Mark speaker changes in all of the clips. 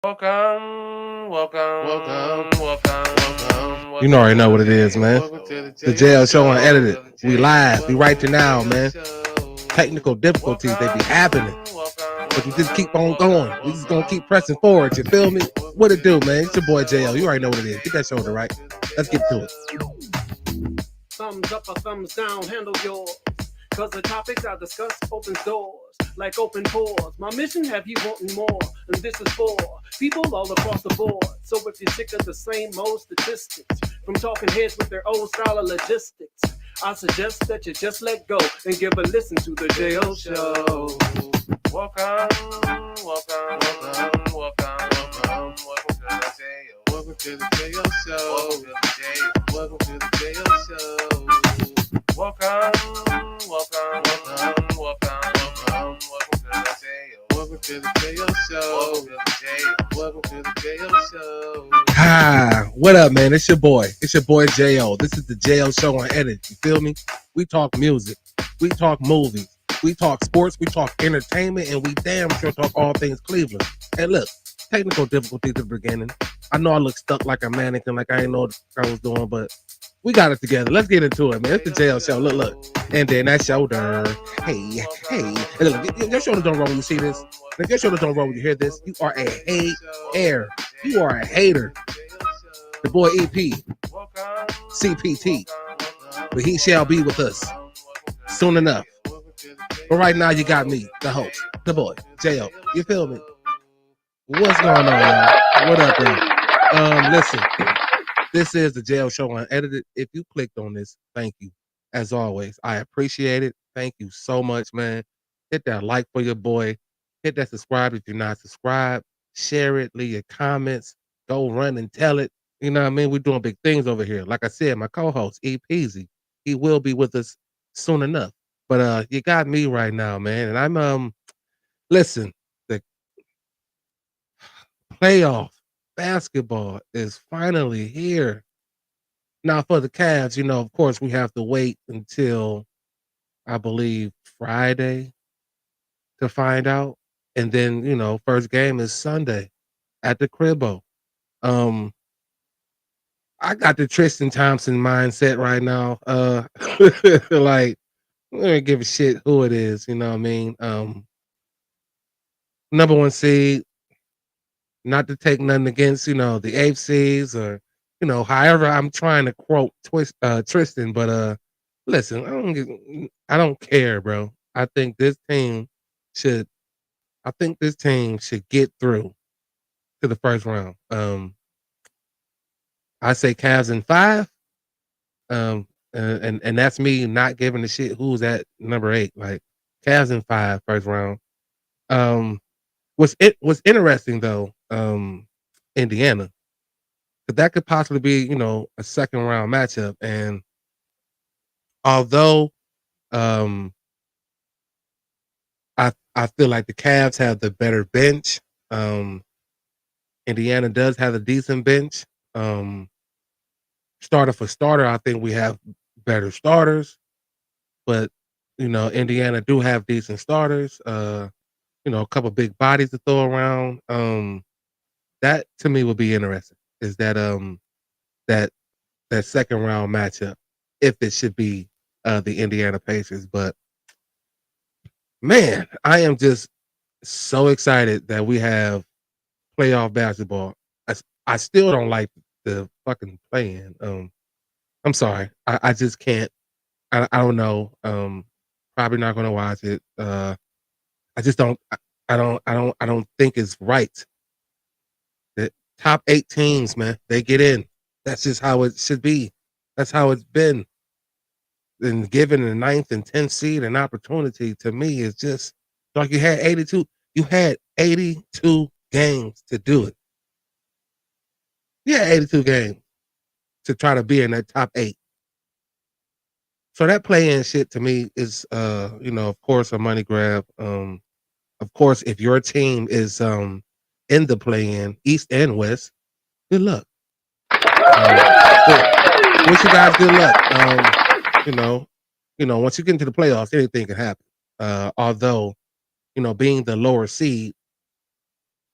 Speaker 1: You know, already know what it is, man. The jail show unedited. We live. We right to now, man. Technical difficulties, they be happening. But we just keep on going. We just gonna keep pressing forward. You feel me? What it do, man? It's your boy JL. You already know what it is. Get that shoulder right. Let's get to it.
Speaker 2: Thumbs up or thumbs down, handle yours. Cause the topics I discuss opens doors like open pores. My mission have you wanting more, and this is for people all across the board. So if you're sick of the same old statistics from talking heads with their old style of logistics, I suggest that you just let go and give a listen to the JO Show. Welcome to the JO Show. Welcome to the JO Show. Welcome to the JO Show. Welcome to the JO Show.
Speaker 1: Hi, what up, man? It's your boy. It's your boy JO. This is the JO Show on Edit. You feel me? We talk music. We talk movies. We talk sports. We talk entertainment. And we damn sure talk all things Cleveland. And look, technical difficulties at the beginning. I know I look stuck like a mannequin, like I didn't know what I was doing, but we got it together. Let's get into it, man. It's the JL Show. Look. And then that shoulder. Hey. And look, your shoulders don't roll when you see this. If your shoulders don't roll when you hear this, you are a hater. You are a hater. The boy EP, CPT. But he shall be with us soon enough. But right now, you got me, the host, the boy, JL. You feel me? What's going on, y'all? What up, y'all? Listen. This is the JL Show Unedited. If you clicked on this, thank you. As always, I appreciate it. Thank you so much, man. Hit that like for your boy. Hit that subscribe if you're not subscribed. Share it. Leave your comments. Go run and tell it. You know what I mean? We're doing big things over here. Like I said, my co-host, E Peasy, he will be with us soon enough. But you got me right now, man. And I'm listen, the playoff basketball is finally here. Now for the Cavs, you know, of course, we have to wait until I believe Friday to find out. And then, you know, first game is Sunday at the Cribbo. I got the Tristan Thompson mindset right now. Like, I don't give a shit who it is, you know what I mean? Number one seed, not to take nothing against, you know, the AFCs or, you know, however I'm trying to quote Tristan, but listen, I don't care, bro. I think this team should get through to the first round. I say Cavs in 5. And that's me not giving a shit who's at number 8. Like Cavs in 5 first round. What's interesting though, Indiana, but that could possibly be, you know, a second round matchup. And although I feel like the Cavs have the better bench, Indiana does have a decent bench. Starter for starter, I think we have better starters, but you know, Indiana do have decent starters. You know, a couple big bodies to throw around. That to me would be interesting. Is that that second round matchup, if it should be the Indiana Pacers. But man, I am just so excited that we have playoff basketball. I still don't like the fucking play-in. I'm sorry. I just can't. I don't know. Probably not gonna watch it. I just don't. I don't think it's right. The top 8 teams, man, they get in. That's just how it should be. That's how it's been. And giving the 9th and 10th seed an opportunity to me is just like you had 82. You had 82 games to do it. Yeah, 82 games to try to be in that top 8. So that play-in shit to me is, you know, of course, a money grab. Of course, if your team is in the play-in, East and West, good luck. Wish you guys good luck. You know, once you get into the playoffs, anything can happen. Although, you know, being the lower seed,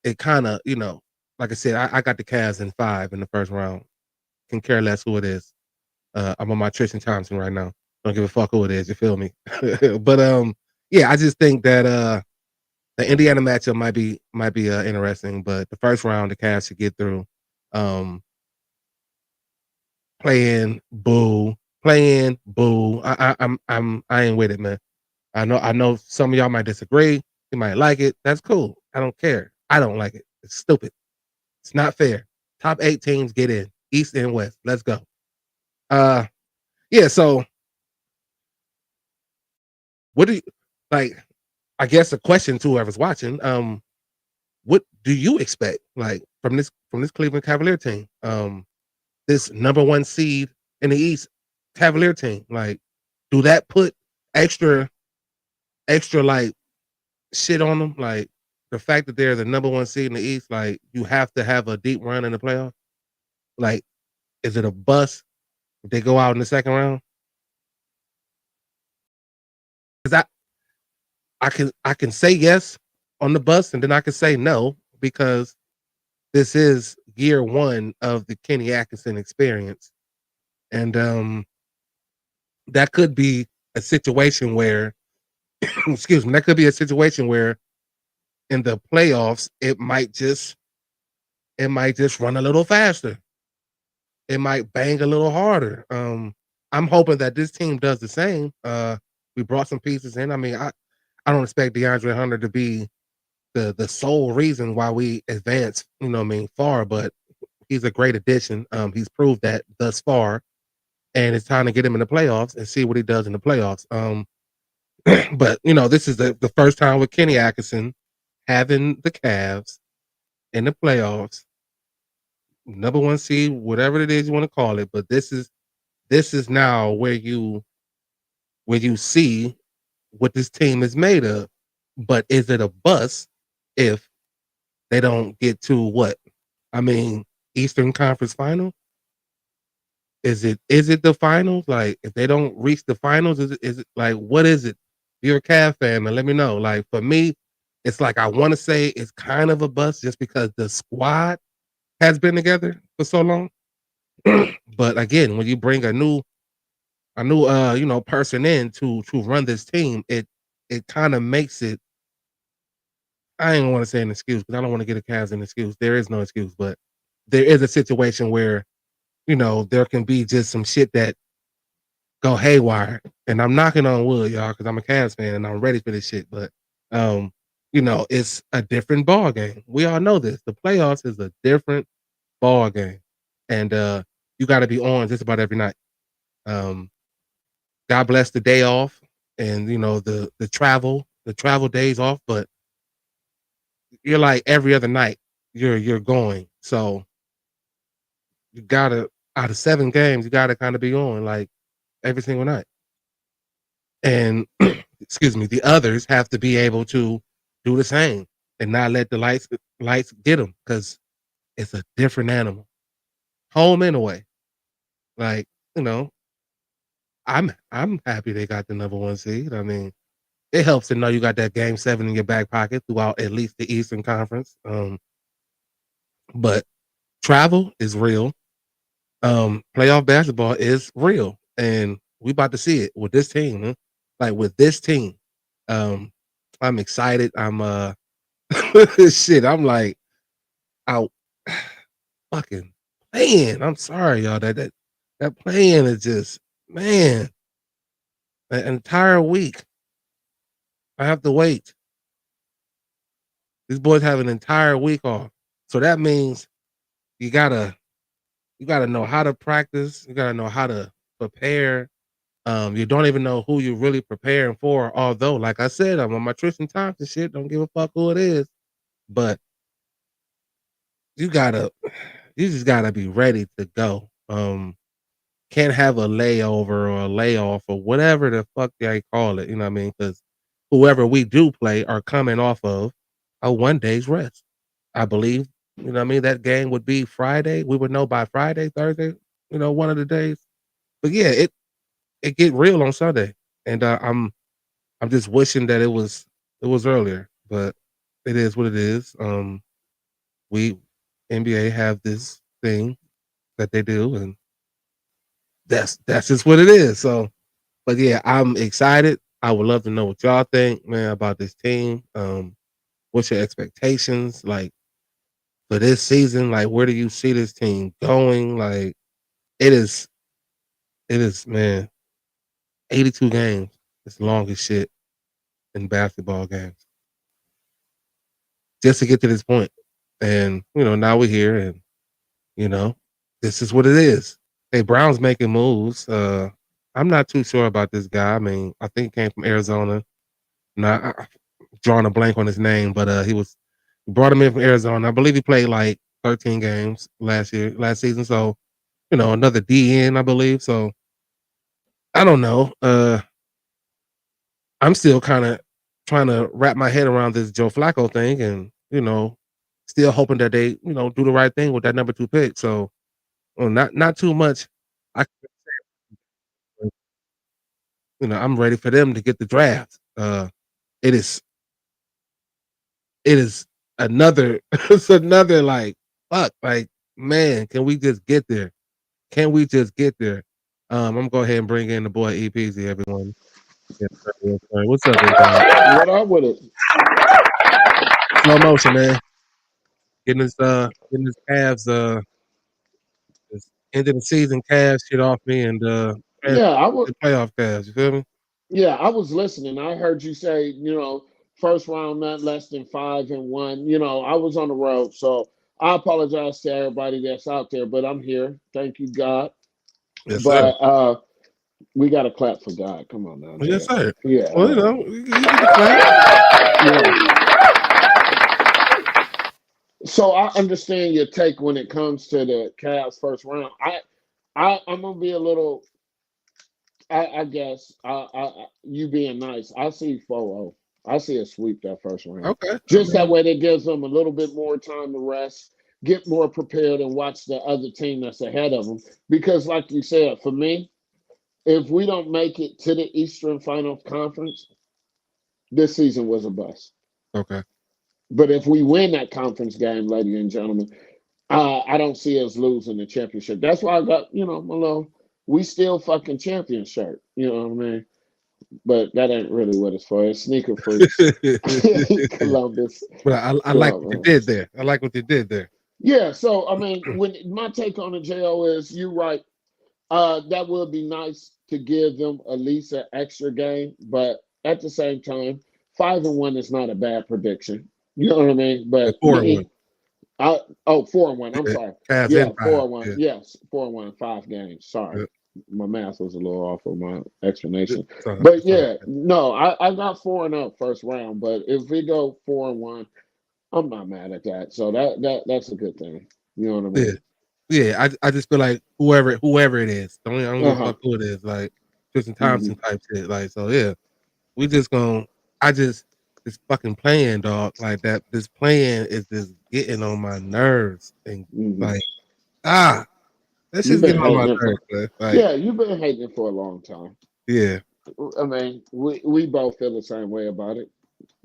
Speaker 1: it kind of, you know, like I said, I got the Cavs in 5 in the first round. Can care less who it is. I'm on my Tristan Thompson right now. Don't give a fuck who it is. You feel me? But yeah, I just think that the Indiana matchup might be interesting. But the first round, the Cavs should get through. Um, playing boo. I ain't with it, man. I know some of y'all might disagree. You might like it. That's cool. I don't care. I don't like it. It's stupid. It's not fair. Top 8 teams get in. East and West. Let's go. Uh yeah, so what do you like I guess a question to whoever's watching, what do you expect like from this Cleveland Cavalier team? This number 1 seed in the East Cavalier team. Like, do that put extra like shit on them? Like the fact that they're the number 1 seed in the East, like you have to have a deep run in the playoffs? Like, is it a bust if they go out in the second round? Because I can say yes on the bus, and then I can say no because this is year 1 of the Kenny Atkinson experience, and that could be a situation where, excuse me, that could be a situation where in the playoffs it might just run a little faster. It might bang a little harder. I'm hoping that this team does the same. We brought some pieces in. I mean, I don't expect DeAndre Hunter to be the sole reason why we advance, far, but he's a great addition. He's proved that thus far, and it's time to get him in the playoffs and see what he does in the playoffs. But this is the first time with Kenny Atkinson having the Cavs in the playoffs, number 1 seed, whatever it is you want to call it. But this is now where you see what this team is made of. But is it a bust if they don't get to what? I mean, Eastern Conference Final? Is it the finals? Like, if they don't reach the finals, is it like, what is it? If you're a Cavs fan, man, let me know. Like, for me, it's like I want to say it's kind of a bust just because the squad has been together for so long. But again, when you bring a new person in to run this team, it kind of makes it. I ain't want to say an excuse because I don't want to get a Cavs an excuse. There is no excuse, but there is a situation where there can be just some shit that go haywire. And I'm knocking on wood, y'all, because I'm a Cavs fan and I'm ready for this shit. But it's a different ball game. We all know this. The playoffs is a different ball game, and you got to be on just about every night. Um, God bless the day off, and the travel days off. But you're like every other night, you're going. So you gotta out of 7 games, you gotta kind of be on like every single night. And excuse me, the others have to be able to do the same and not let the lights get them because it's a different animal. Home and away. Like, you know, I'm happy they got the number 1 seed. I mean, it helps to know you got that game 7 in your back pocket throughout at least the Eastern Conference. But travel is real. Playoff basketball is real, and we about to see it with this team. Huh? Like with this team, um, I'm excited. I'm shit. I'm like out fucking playing. I'm sorry, y'all. That playing is just, man, an entire week. I have to wait. These boys have an entire week off, so that means you gotta you gotta know how to practice. You gotta know how to prepare. You don't even know who you're really preparing for. Although, like I said, I'm on my Tristan Thompson shit. Don't give a fuck who it is. But you gotta, you just gotta be ready to go. Can't have a layover or a layoff or whatever the fuck they call it. You know what I mean? Because whoever we do play are coming off of a 1 day's rest. I believe. You know what I mean? That game would be Friday. We would know by Friday, Thursday. One of the days. But yeah, it get real on Sunday, and I'm just wishing that it was earlier, but it is what it is. We NBA have this thing that they do, and that's just what it is. So, but yeah, I'm excited. I would love to know what y'all think, man, about this team. What's your expectations like for this season? Like, where do you see this team going? Like, it is, man. 82 games. It's long as shit in basketball games just to get to this point. And now we're here, and you know, this is what it is. Hey, Brown's making moves. I'm not too sure about this guy. I mean, I think he came from Arizona. Not drawing a blank on his name, but he brought him in from Arizona. I believe he played like 13 games last season. So, another DN, I believe. So I don't know. I'm still kind of trying to wrap my head around this Joe Flacco thing, and still hoping that they do the right thing with that number 2 pick. So, well, not too much. I I'm ready for them to get the draft. It is it is another it's another like fuck like man, can we just get there? Can we just get there? I'm gonna go ahead and bring in the boy EPZ, everyone. Yeah, what's up, big dog?
Speaker 3: What up with it?
Speaker 1: Slow motion, man. Getting his calves this end of the season calves shit off me and
Speaker 3: Yeah, I was.
Speaker 1: the playoff calves. You feel me?
Speaker 3: Yeah, I was listening. I heard you say, first round not less than 5-1. I was on the road, so I apologize to everybody that's out there, but I'm here. Thank you, God.
Speaker 1: Yes, sir.
Speaker 3: But we got to clap for God. Come on now,
Speaker 1: Yes,
Speaker 3: Jay.
Speaker 1: sir.
Speaker 3: Yeah.
Speaker 1: Well, you get the clap.
Speaker 3: Yeah. So I understand your take when it comes to the Cavs first round. I'm gonna be a little. I guess you being nice. I see 4-0. I see a sweep that first round.
Speaker 1: Okay. I
Speaker 3: Just that
Speaker 1: mean,
Speaker 3: way, that gives them a little bit more time to rest, get more prepared, and watch the other team that's ahead of them. Because, like you said, for me, if we don't make it to the Eastern Final Conference, this season was a bust.
Speaker 1: okay.
Speaker 3: But if we win that conference game, ladies and gentlemen, I don't see us losing the championship. That's why I got, my little, we still fucking champion shirt. You know what I mean? But that ain't really what it's for. It's sneaker freaks, Columbus.
Speaker 1: But I like what you
Speaker 3: Man.
Speaker 1: did there. I like what you did there.
Speaker 3: Yeah. So I mean, when my take on the Jo is, you're right. That would be nice to give them at least an extra game, but at the same time, 5-1 is not a bad prediction. You know what I mean?
Speaker 1: The
Speaker 3: But
Speaker 1: 4-1.
Speaker 3: me, 4-1. I'm
Speaker 1: Yeah,
Speaker 3: sorry.
Speaker 1: Cavs
Speaker 3: Yeah,
Speaker 1: in 5.
Speaker 3: 4-1.
Speaker 1: Yeah.
Speaker 3: Yes, 4-1, 5 games. Sorry.
Speaker 1: Yeah.
Speaker 3: My math was a little off of my explanation.
Speaker 1: So,
Speaker 3: But
Speaker 1: so,
Speaker 3: yeah, no, I got 4-0 first round. But if we go 4-1, I'm not mad at that. So that's a good thing. You know what I
Speaker 1: yeah.
Speaker 3: mean?
Speaker 1: Yeah. I just feel like whoever it is, I don't give a
Speaker 3: Uh-huh.
Speaker 1: fuck who it is. Like Tristan Thompson
Speaker 3: Hmm.
Speaker 1: type shit. Like, so yeah. We just gonna I just this fucking playing, dog, like that this playing is just getting on my nerves and
Speaker 3: Hmm.
Speaker 1: like that
Speaker 3: You've
Speaker 1: shit's
Speaker 3: been
Speaker 1: getting on my
Speaker 3: hating it for
Speaker 1: nerves, man. Like,
Speaker 3: Yeah, you've been hating it for a long time.
Speaker 1: yeah.
Speaker 3: I mean, we both feel the same way about it.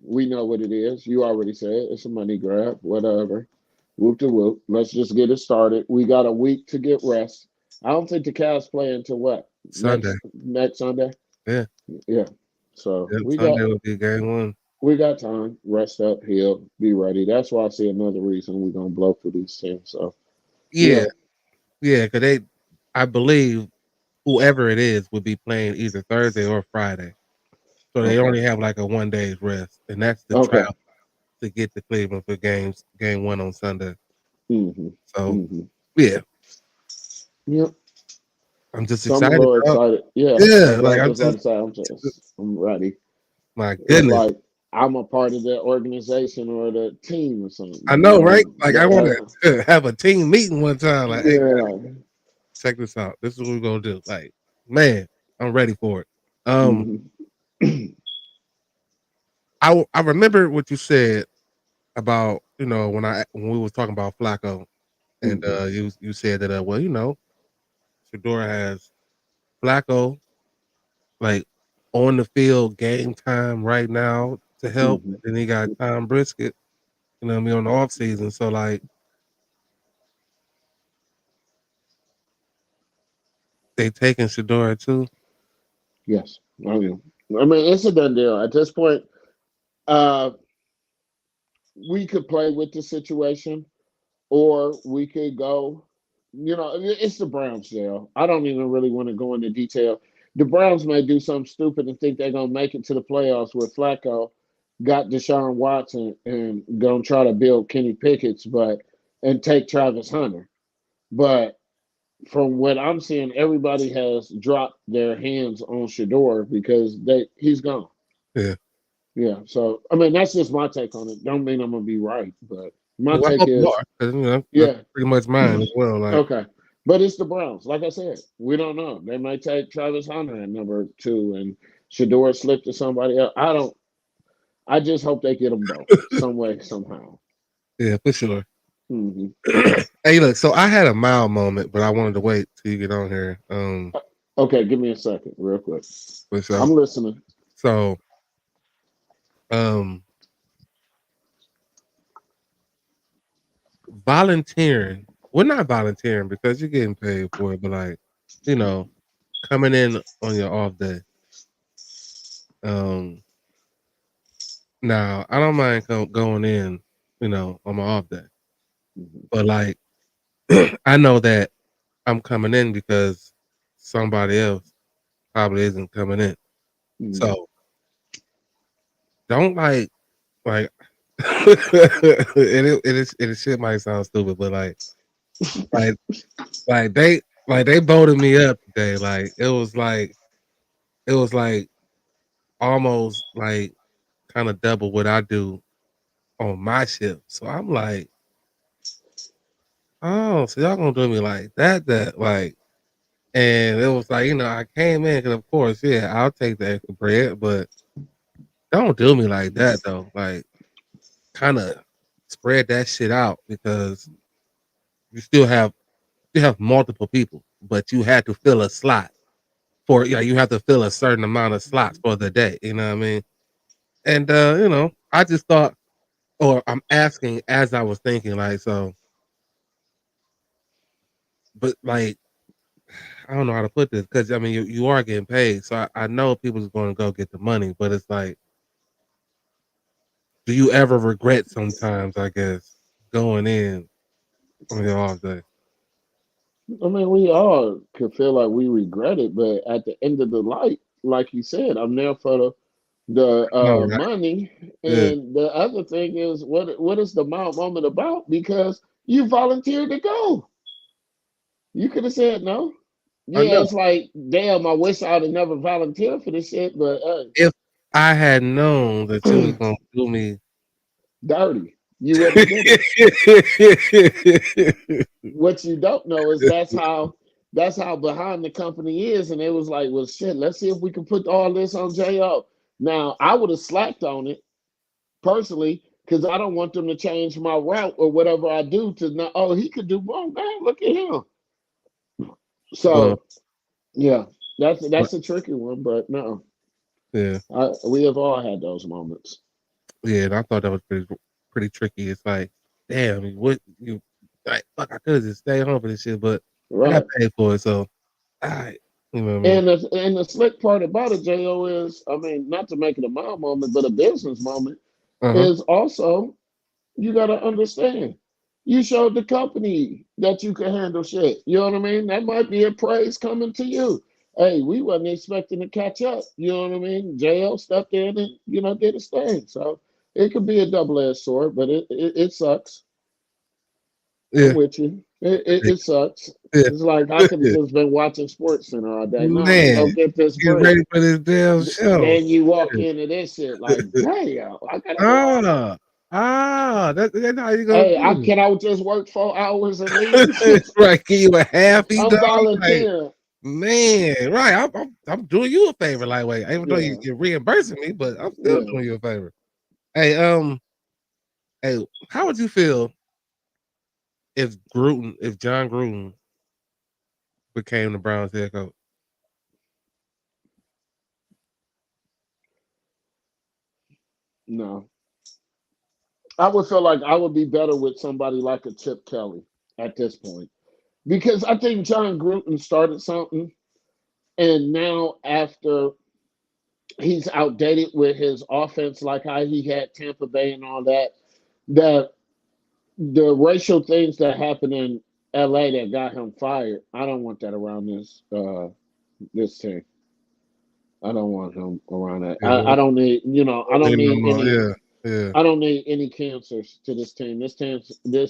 Speaker 3: We know what it is. You already said it's a money grab, whatever. Whoop to whoop. Let's just get it started. We got a week to get rest. I don't think the Cavs play until what?
Speaker 1: Sunday.
Speaker 3: Next Sunday?
Speaker 1: Yeah.
Speaker 3: Yeah. So
Speaker 1: Yep. Sunday will be game 1.
Speaker 3: we got time. Rest up, heal, be ready. That's why I see another reason we're gonna blow through these teams. So
Speaker 1: Yeah.
Speaker 3: yeah.
Speaker 1: Yeah, because I believe whoever it is would be playing either Thursday or Friday. So they
Speaker 3: Okay.
Speaker 1: only have like a 1 day's rest. And that's the
Speaker 3: Okay.
Speaker 1: travel to get to Cleveland for game 1 on Sunday.
Speaker 3: Mm-hmm.
Speaker 1: So
Speaker 3: Mm-hmm.
Speaker 1: yeah,
Speaker 3: Yep.
Speaker 1: I'm just
Speaker 3: So I'm a
Speaker 1: excited,
Speaker 3: little
Speaker 1: dog.
Speaker 3: excited. Yeah.
Speaker 1: Yeah,
Speaker 3: That's what I
Speaker 1: like
Speaker 3: was just about to say. I'm ready.
Speaker 1: my
Speaker 3: It's
Speaker 1: goodness.
Speaker 3: like I'm a part of the organization or the team or something.
Speaker 1: I know, right? Like I want to have a team meeting one time. Like, hey,
Speaker 3: Yeah.
Speaker 1: check this out. This is what we're gonna do. Like, man, I'm ready for it.
Speaker 3: Mhm.
Speaker 1: I remember what you said about when we was talking about Flacco, and
Speaker 3: Mhm.
Speaker 1: you said that well, Shador has Flacco like on the field game time right now to help,
Speaker 3: Mhm.
Speaker 1: and then he got Tom Brisket, on the off season. So like they taking Shador too.
Speaker 3: Yes. Oh, yeah. I mean, it's a done deal. At this point, uh, we could play with the situation, or we could go. It's the Browns, Dale. I don't even really want to go into detail. The Browns may do something stupid and think they're gonna make it to the playoffs with Flacco got Deshaun Watson and gonna try to build Kenny Pickett's, but and take Travis Hunter. But from what I'm seeing, everybody has dropped their hands on Shador because he's gone.
Speaker 1: Yeah.
Speaker 3: Yeah. So I mean, that's just my take on it. Don't mean I'm gonna be right, but my
Speaker 1: Well, I
Speaker 3: take
Speaker 1: hope you
Speaker 3: is,
Speaker 1: are, because that's
Speaker 3: yeah,
Speaker 1: pretty much mine as well. Like,
Speaker 3: okay. But it's the Browns. Like I said, we don't know. They might take Travis Hunter at number 2 and Shador slip to somebody else. I don't. I just hope they get them both some way, somehow.
Speaker 1: yeah, for sure.
Speaker 3: Hmm.
Speaker 1: Hey, look, so I had a mild moment, but I wanted to wait till you get on here.
Speaker 3: Okay, give me a second, real quick.
Speaker 1: For sure.
Speaker 3: I'm listening.
Speaker 1: So, um, volunteering. We're not volunteering because you're getting paid for it, but like, you know, coming in on your off day. Um, Now I don't mind going in, on my off day,
Speaker 3: Hmm.
Speaker 1: but like, I know that I'm coming in because somebody else probably isn't coming in.
Speaker 3: Hmm.
Speaker 1: So don't like it shit might sound stupid, but like like they voted me up today. Like it was like almost like kind of double what I do on my shift. So I'm like, oh, so y'all gonna do me like that like, and it was like, I came in because of course, yeah, I'll take the extra bread, but don't do me like that though. Like, kind of spread that shit out because you still have multiple people, but you had to fill a slot for you have to fill a certain amount of slots for the day. You know what I mean? And I just thought, or I'm asking as I was thinking, like, so, but like, I don't know how to put this because I mean you are getting paid, so I know people's going to go get the money, but it's like, do you ever regret sometimes? I guess going in on your off day.
Speaker 3: I mean, we all could feel like we regret it, but at the end of the night, like you said, I'm there for the
Speaker 1: No, right?
Speaker 3: money.
Speaker 1: Yeah,
Speaker 3: And the other thing is, what is the Mount moment about? Because you volunteered to go. You could have said no.
Speaker 1: I
Speaker 3: Yeah,
Speaker 1: know.
Speaker 3: it's like, damn, I wish I'd have never volunteered for this shit, but
Speaker 1: If I had known that you was gonna do me,
Speaker 3: dirty. You wouldn't have did it. What you don't know is that's how behind the company is, and it was like, well, shit. Let's see if we can put all this on Jo. Now, I would have slacked on it personally because I don't want them to change my route or whatever I do to not. Oh, he could do wrong. Man, look at him.
Speaker 1: well,
Speaker 3: So yeah, that's
Speaker 1: but
Speaker 3: that's a tricky one, but no,
Speaker 1: yeah,
Speaker 3: we have all had those moments.
Speaker 1: yeah, and I thought that was pretty tricky. It's like, damn, what you like? Fuck, I could have just stayed home for this shit, but I got
Speaker 3: Right.
Speaker 1: paid for it, so I, you know what I mean?
Speaker 3: And the slick part about it, Jo, is, I mean, not to make it a mile moment, but a business moment,
Speaker 1: Uh huh.
Speaker 3: is also, you got to understand. You showed the company that you can handle shit. You know what I mean? That might be a praise coming to you. Hey, we wasn't expecting to catch up. You know what I mean? JL stepped in and, did his thing. So it could be a double-edged sword, but it sucks. I'm
Speaker 1: Yeah,
Speaker 3: with you. It sucks.
Speaker 1: yeah,
Speaker 3: It's like I could have
Speaker 1: yeah.
Speaker 3: just been watching Sports Center all day. No, I'm gonna
Speaker 1: Man,
Speaker 3: go get this
Speaker 1: get
Speaker 3: bread.
Speaker 1: ready for this damn show.
Speaker 3: Then you walk into this shit like, damn, I gotta go.
Speaker 1: Ah, that's how you gonna
Speaker 3: Hey, I
Speaker 1: do
Speaker 3: can I just work 4 hours and leave?
Speaker 1: it. Right, give you a half eat
Speaker 3: I'm
Speaker 1: dog. Like,
Speaker 3: volunteering.
Speaker 1: man, right. I'm doing you a favor, like, wait, even though
Speaker 3: Yeah,
Speaker 1: you're reimbursing me, but I'm still
Speaker 3: yeah.
Speaker 1: doing you a favor. Hey, hey, how would you feel if John Gruden became the Browns head coach?
Speaker 3: No, I would feel like I would be better with somebody like a Chip Kelly at this point because I think John Gruden started something. And now after he's outdated with his offense, like how he had Tampa Bay and all that, that the racial things that happened in LA that got him fired, I don't want that around this team. I don't want him around that.
Speaker 1: Yeah,
Speaker 3: I don't need, I don't need any
Speaker 1: yeah, yeah,
Speaker 3: I don't need any cancers to this team. This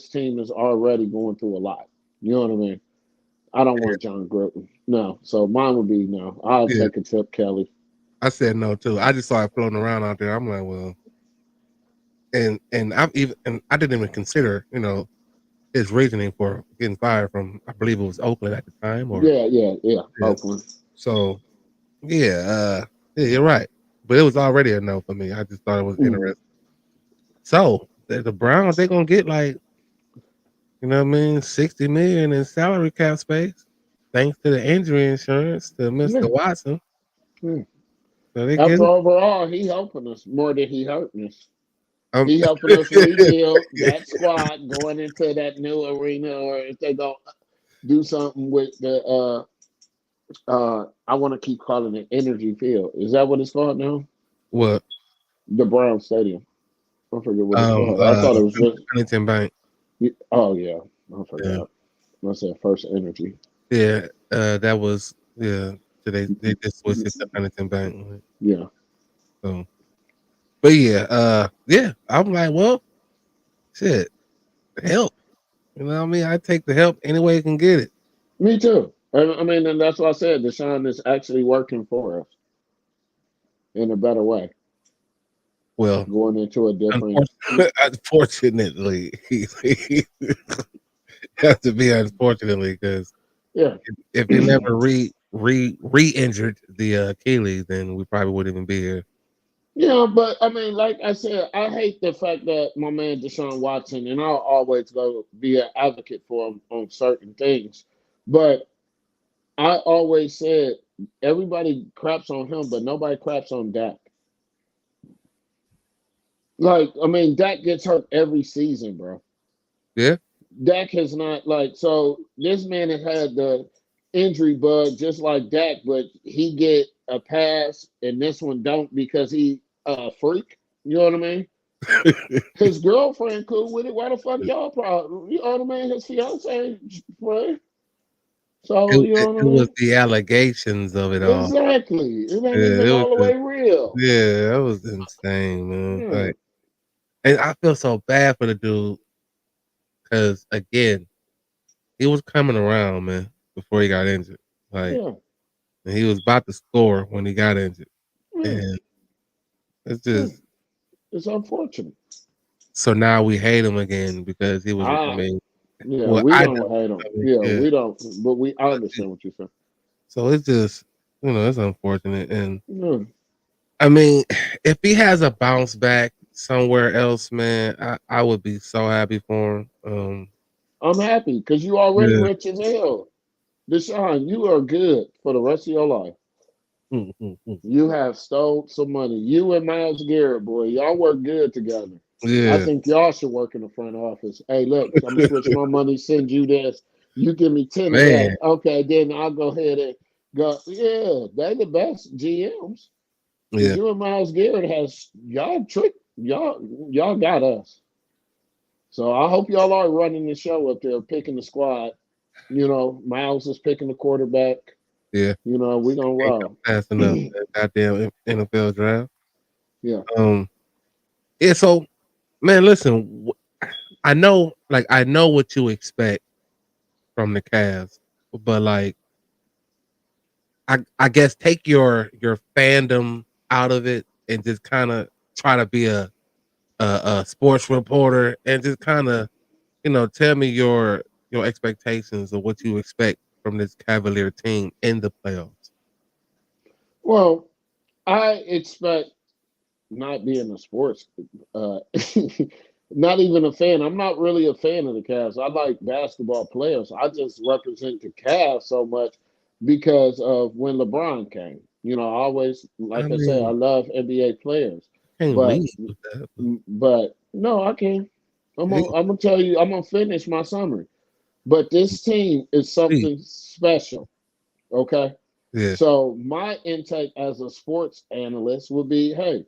Speaker 3: team is already going through a lot. You know what I mean? I don't want John Gruden. No. So mine would be no. I'll
Speaker 1: yeah.
Speaker 3: take a Tip Kelly.
Speaker 1: I said no too. I just saw it floating around out there. I'm like, well, and I didn't even consider, his reasoning for getting fired from, I believe it was Oakland at the time, or
Speaker 3: Yeah.
Speaker 1: yeah.
Speaker 3: Oakland.
Speaker 1: So yeah, you're right. But it was already a no for me. I just thought it was
Speaker 3: Mm.
Speaker 1: interesting. So the Browns, they're gonna get like, 60 million in salary cap space, thanks to the injury insurance to
Speaker 3: Yeah.
Speaker 1: Mr. Watson.
Speaker 3: Yeah.
Speaker 1: So they get
Speaker 3: After
Speaker 1: it.
Speaker 3: overall, he helping us more than he hurting us.
Speaker 1: Um,
Speaker 3: He helping us rebuild that squad going into that new arena, or if they go do something with the I want to keep calling it Energy Field. Is that what it's called now?
Speaker 1: what?
Speaker 3: The Brown Stadium. I forget what it's
Speaker 1: Um,
Speaker 3: called. I
Speaker 1: uh,
Speaker 3: thought it was just.
Speaker 1: Huntington Bank.
Speaker 3: Oh yeah, I
Speaker 1: Yeah,
Speaker 3: forgot. I said First Energy.
Speaker 1: yeah. That was yeah. So they just switched it to Huntington Bank.
Speaker 3: Yeah.
Speaker 1: So, but yeah. I'm like, well, shit, help. You know what I mean? I take the help any way I can get it.
Speaker 3: Me too. I mean, and that's why I said Deshaun is actually working for us in a better way,
Speaker 1: Well,
Speaker 3: going into a different.
Speaker 1: unfortunately, he has to be unfortunately because
Speaker 3: Yeah.
Speaker 1: if he never re-injured the Achilles, then we probably wouldn't even be here.
Speaker 3: Yeah, but I mean, like I said, I hate the fact that my man Deshaun Watson, and I'll always go be an advocate for him on certain things. But I always said everybody craps on him, but nobody craps on Dak. Like, I mean, Dak gets hurt every season, bro.
Speaker 1: Yeah,
Speaker 3: Dak has not so this man has had the injury bug just like Dak, but he get a pass and this one don't because he a freak. You know what I mean? His girlfriend cool with it. Why the fuck y'all problem? You know what I mean? His fiance friend. So you know
Speaker 1: it
Speaker 3: what I
Speaker 1: was
Speaker 3: mean?
Speaker 1: the allegations of it all.
Speaker 3: Exactly. It ain't
Speaker 1: Yeah,
Speaker 3: even
Speaker 1: it was
Speaker 3: all the way real.
Speaker 1: yeah, that was insane, man.
Speaker 3: Yeah.
Speaker 1: Like, and I feel so bad for the dude because again, he was coming around, man, before he got injured. Like,
Speaker 3: Yeah.
Speaker 1: and he was about to score when he got injured,
Speaker 3: Yeah.
Speaker 1: and it's
Speaker 3: Yeah.
Speaker 1: just
Speaker 3: It's unfortunate.
Speaker 1: so now we hate him again because he was. I
Speaker 3: I
Speaker 1: mean,
Speaker 3: Yeah,
Speaker 1: well,
Speaker 3: we
Speaker 1: I
Speaker 3: don't
Speaker 1: don't.
Speaker 3: hate him.
Speaker 1: I mean,
Speaker 3: Yeah,
Speaker 1: yeah.
Speaker 3: we don't. But I understand what you're saying.
Speaker 1: So it's just, it's unfortunate, and
Speaker 3: Yeah.
Speaker 1: I mean, if he has a bounce back somewhere else, man, I would be so happy for him.
Speaker 3: I'm happy because you already
Speaker 1: Yeah.
Speaker 3: rich as hell. Deshaun, you are good for the rest of your life.
Speaker 1: Mm.
Speaker 3: You have stole some money. You and Miles Garrett, boy, y'all work good together. I
Speaker 1: Yeah.
Speaker 3: think y'all should work in the front office. Hey, look, I'm gonna switch my money, send you this. You give me 10 of
Speaker 1: Man.
Speaker 3: that. Okay, then I'll go ahead and go. Yeah, they the best GMs. Because
Speaker 1: Yeah.
Speaker 3: you and Miles Garrett has y'all trick y'all got us. So I hope y'all are running the show up there, picking the squad. Miles is picking the quarterback.
Speaker 1: Yeah.
Speaker 3: We gonna
Speaker 1: Ain't come
Speaker 3: roll.
Speaker 1: fast enough. That goddamn NFL draft.
Speaker 3: Yeah.
Speaker 1: Yeah. So, man, listen. I know what you expect from the Cavs, but like, I guess take your fandom out of it and just kind of try to be a sports reporter and just kind of tell me your expectations of what you expect from this Cavalier team in the playoffs.
Speaker 3: Well, I expect not being a sports, uh, not even a fan. I'm not really a fan of the Cavs. I like basketball players. I just represent the Cavs so much because of when LeBron came. I always,
Speaker 1: I
Speaker 3: like I said, I
Speaker 1: mean,
Speaker 3: love NBA players,
Speaker 1: can't
Speaker 3: but
Speaker 1: leave with that.
Speaker 3: but no, I can't. I'm
Speaker 1: But
Speaker 3: gonna, I'm gonna tell you. I'm gonna finish my summary. But this team is
Speaker 1: please,
Speaker 3: something special. Okay.
Speaker 1: Yeah.
Speaker 3: So my intake as a sports analyst would be, hey,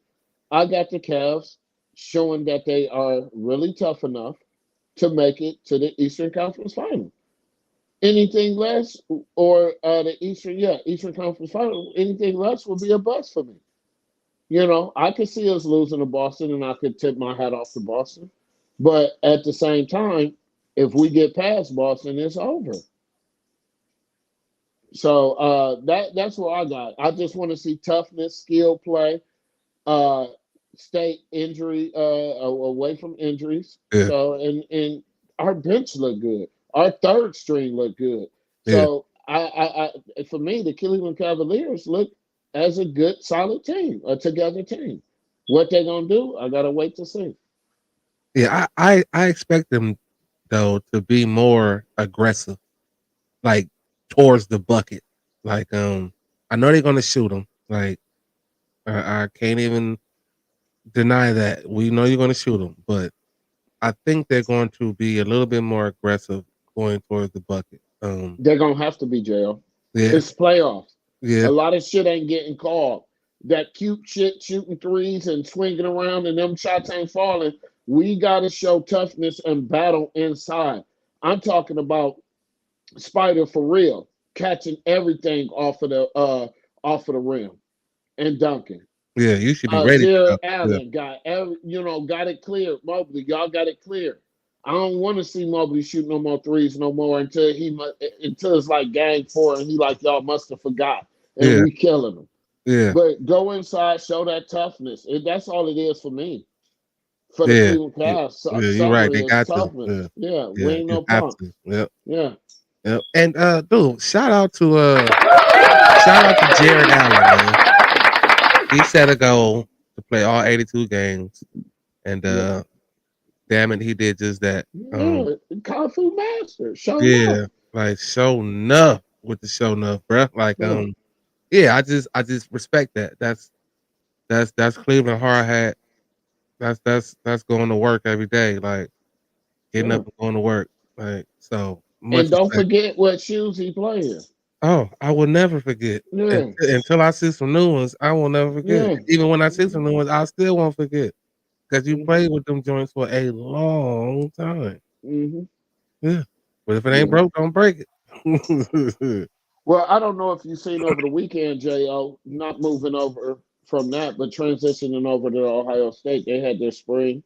Speaker 3: I got the Cavs showing that they are really tough enough to make it to the Eastern Conference Final. Anything less, or the Eastern Conference Final, anything less would be a bust for me. I could see us losing to Boston, and I could tip my hat off to Boston. But at the same time, if we get past Boston, it's over. So that's what I got. I just want to see toughness, skill play, uh, stay injury away from injuries.
Speaker 1: Yeah.
Speaker 3: So and our bench look good. Our third string look good.
Speaker 1: Yeah.
Speaker 3: So for me, the Cleveland Cavaliers look as a good, solid team, a together team. What they're gonna do, I gotta wait to see.
Speaker 1: Yeah. I expect them though to be more aggressive, like towards the bucket. Like I know they're gonna shoot them. Like I can't even deny that. We know you're gonna shoot them, but I think they're going to be a little bit more aggressive going towards the bucket.
Speaker 3: They're gonna have to be jail.
Speaker 1: Yeah.
Speaker 3: It's playoffs.
Speaker 1: Yeah.
Speaker 3: A lot of shit ain't getting called. That cute shit, shooting threes and swinging around, and them shots ain't falling. We got to show toughness and battle inside. I'm talking about Spider for real, catching everything off of the rim and dunking.
Speaker 1: Yeah. You should be ready to go.
Speaker 3: Jared
Speaker 1: Yeah.
Speaker 3: Allen got it clear. Mobley, y'all got it clear. I don't want to see Mobley shoot no more threes no more until it's like game 4 and he like y'all must have forgot and
Speaker 1: Yeah.
Speaker 3: we killing him.
Speaker 1: Yeah.
Speaker 3: But go inside, show that toughness. That's all it is for me. For the
Speaker 1: Yeah.
Speaker 3: Cleveland Cavs,
Speaker 1: Yeah. You're right.
Speaker 3: summary
Speaker 1: They
Speaker 3: is
Speaker 1: got to.
Speaker 3: toughness.
Speaker 1: Yeah.
Speaker 3: Yeah, we
Speaker 1: Yeah.
Speaker 3: ain't
Speaker 1: You
Speaker 3: no
Speaker 1: have
Speaker 3: punk.
Speaker 1: to. Yep.
Speaker 3: Yeah.
Speaker 1: Yep. And dude, shout out to Jared Allen, man. He set a goal to play all 82 games, and
Speaker 3: Yeah.
Speaker 1: damn it, he did just that.
Speaker 3: Yeah. Kung Fu Master. Show
Speaker 1: Yeah,
Speaker 3: up.
Speaker 1: like show enough with the show enough, bruh. Like
Speaker 3: Yeah.
Speaker 1: yeah, I just respect that. That's Cleveland hard hat. That's going to work every day, like getting
Speaker 3: Yeah.
Speaker 1: up and going to work. Like so
Speaker 3: And
Speaker 1: much
Speaker 3: don't
Speaker 1: respect.
Speaker 3: forget what shoes he play in.
Speaker 1: Oh, I will never forget.
Speaker 3: Yeah.
Speaker 1: Until I see some new ones, I will never forget.
Speaker 3: Yeah.
Speaker 1: Even when I see some new ones, I still won't forget. Because you
Speaker 3: Mm-hmm.
Speaker 1: played with them joints for a long time.
Speaker 3: Mm-hmm.
Speaker 1: Yeah. But if it ain't
Speaker 3: Yeah.
Speaker 1: broke, don't break it.
Speaker 3: Well, I don't know if you've seen over the weekend, Jo. Not moving over from that, but transitioning over to Ohio State. They had their spring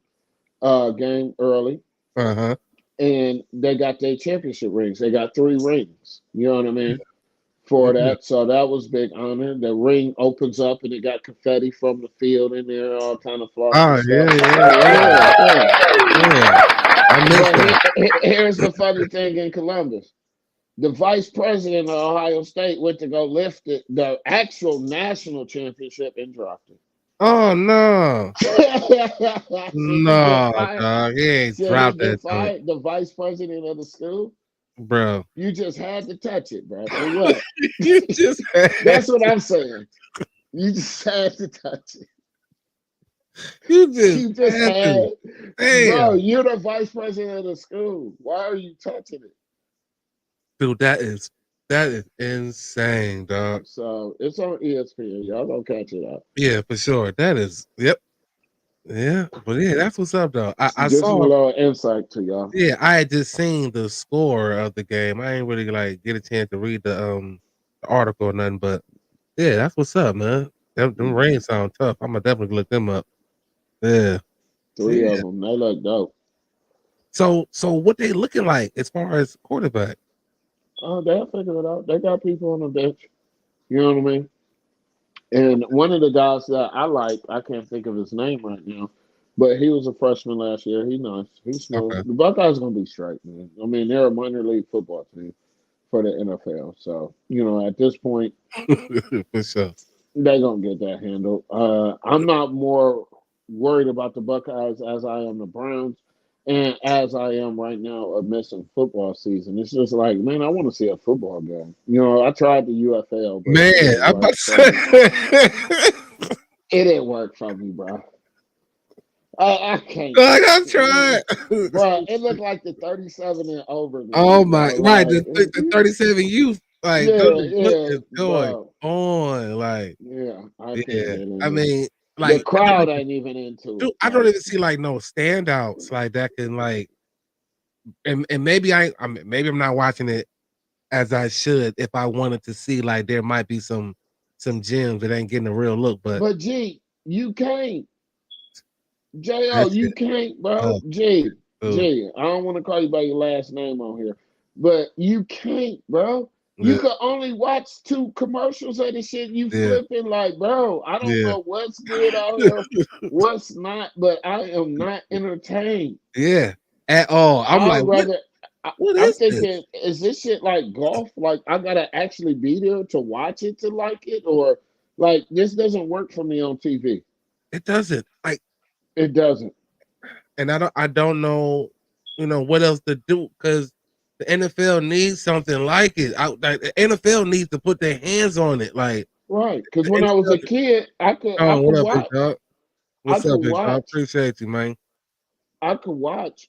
Speaker 3: game early,
Speaker 1: Uh-huh.
Speaker 3: and they got their championship rings. They got 3 rings. You know what I mean? For
Speaker 1: Yeah.
Speaker 3: that, so that was big honor. The ring opens up, and it got confetti from the field in there, all kind of flossy
Speaker 1: Oh,
Speaker 3: stuff.
Speaker 1: yeah.
Speaker 3: Yeah.
Speaker 1: I missed
Speaker 3: But
Speaker 1: that.
Speaker 3: here's the funny thing in Columbus. The vice president of Ohio State went to go lift the actual national championship and dropped it.
Speaker 1: Oh, no.
Speaker 3: Should he get
Speaker 1: No,
Speaker 3: fired?
Speaker 1: dog. He ain't
Speaker 3: Should he
Speaker 1: dropped
Speaker 3: get
Speaker 1: that joint,
Speaker 3: fired? The vice president of the school?
Speaker 1: bro.
Speaker 3: You just had to touch it, bro. For what?
Speaker 1: You just
Speaker 3: That's what I'm saying. You just had to touch it.
Speaker 1: you
Speaker 3: You just
Speaker 1: had
Speaker 3: had,
Speaker 1: to.
Speaker 3: bro.
Speaker 1: Damn.
Speaker 3: You're the vice president of the school. Why are you touching it?
Speaker 1: Dude, that is insane, dog.
Speaker 3: So it's on ESPN. Y'all gonna catch it up.
Speaker 1: Yeah, for sure. That is, yep. Yeah, but yeah, that's what's up, though. I
Speaker 3: Just some
Speaker 1: saw,
Speaker 3: little insight to y'all.
Speaker 1: yeah, I had just seen the score of the game. I ain't really like get a chance to read the article or nothing, but yeah, that's what's up, man. Them rings sound tough. I'm gonna definitely look them up. Yeah.
Speaker 3: 3
Speaker 1: Yeah.
Speaker 3: of them. They look dope.
Speaker 1: So what they looking like as far as quarterback?
Speaker 3: Oh, they'll figure it out. They got people on the bench. You know what I mean? And one of the guys that I like, I can't think of his name right now, but he was a freshman last year. He's nice. He's smooth.
Speaker 1: Okay.
Speaker 3: The Buckeyes gonna be straight, man. I mean, they're a minor league football team for the NFL. So, at this point,
Speaker 1: For sure.
Speaker 3: they're gonna get that handled. I'm not more worried about the Buckeyes as I am the Browns. And as I am right now of missing football season, it's just like, man, I want to see a football game. I tried the UFL, but
Speaker 1: Man,
Speaker 3: it didn't
Speaker 1: I'm about
Speaker 3: work
Speaker 1: to
Speaker 3: for me.
Speaker 1: say.
Speaker 3: It didn't work for me, bro. I can't.
Speaker 1: Like I tried.
Speaker 3: Bro, it looked like the 37 and over.
Speaker 1: Oh
Speaker 3: Game,
Speaker 1: my,
Speaker 3: bro.
Speaker 1: right,
Speaker 3: Like,
Speaker 1: the 37 youth Like,
Speaker 3: Yeah,
Speaker 1: dude, what
Speaker 3: yeah,
Speaker 1: is going
Speaker 3: bro.
Speaker 1: on? Like,
Speaker 3: Yeah, I can't
Speaker 1: yeah.
Speaker 3: get
Speaker 1: I
Speaker 3: into it.
Speaker 1: mean,
Speaker 3: The
Speaker 1: like,
Speaker 3: crowd ain't even into
Speaker 1: dude,
Speaker 3: it.
Speaker 1: I don't
Speaker 3: Like,
Speaker 1: even see like no standouts like that can like, and maybe I mean, maybe I'm not watching it as I should if I wanted to see like there might be some gems that ain't getting a real look, but
Speaker 3: but G, you can't. Jo,
Speaker 1: that
Speaker 3: you
Speaker 1: shit
Speaker 3: can't, bro.
Speaker 1: tough, dude.
Speaker 3: I don't want to call you by your last name on here, but you can't, bro. You
Speaker 1: Yeah,
Speaker 3: could only watch 2 commercials of the shit you
Speaker 1: yeah,
Speaker 3: flipping like, bro. I don't
Speaker 1: yeah,
Speaker 3: know what's good out here, what's not, but I am not entertained.
Speaker 1: yeah. At all. I'm
Speaker 3: I'd
Speaker 1: like,
Speaker 3: rather.
Speaker 1: what
Speaker 3: I'm
Speaker 1: is this?
Speaker 3: thinking, is this shit like golf? Like I gotta actually be there to watch it to like it, or like this doesn't work for me on TV.
Speaker 1: It doesn't like,
Speaker 3: It doesn't.
Speaker 1: and I don't know, what else to do because the NFL needs something like it. Like the NFL needs to put their hands on it. Like
Speaker 3: Right. Because
Speaker 1: the
Speaker 3: when I was
Speaker 1: NFL.
Speaker 3: a kid, I
Speaker 1: Oh,
Speaker 3: could
Speaker 1: what up, big
Speaker 3: watch
Speaker 1: dog?
Speaker 3: I
Speaker 1: What's
Speaker 3: could
Speaker 1: up, big dog?
Speaker 3: watch
Speaker 1: Appreciate you, man.
Speaker 3: I could watch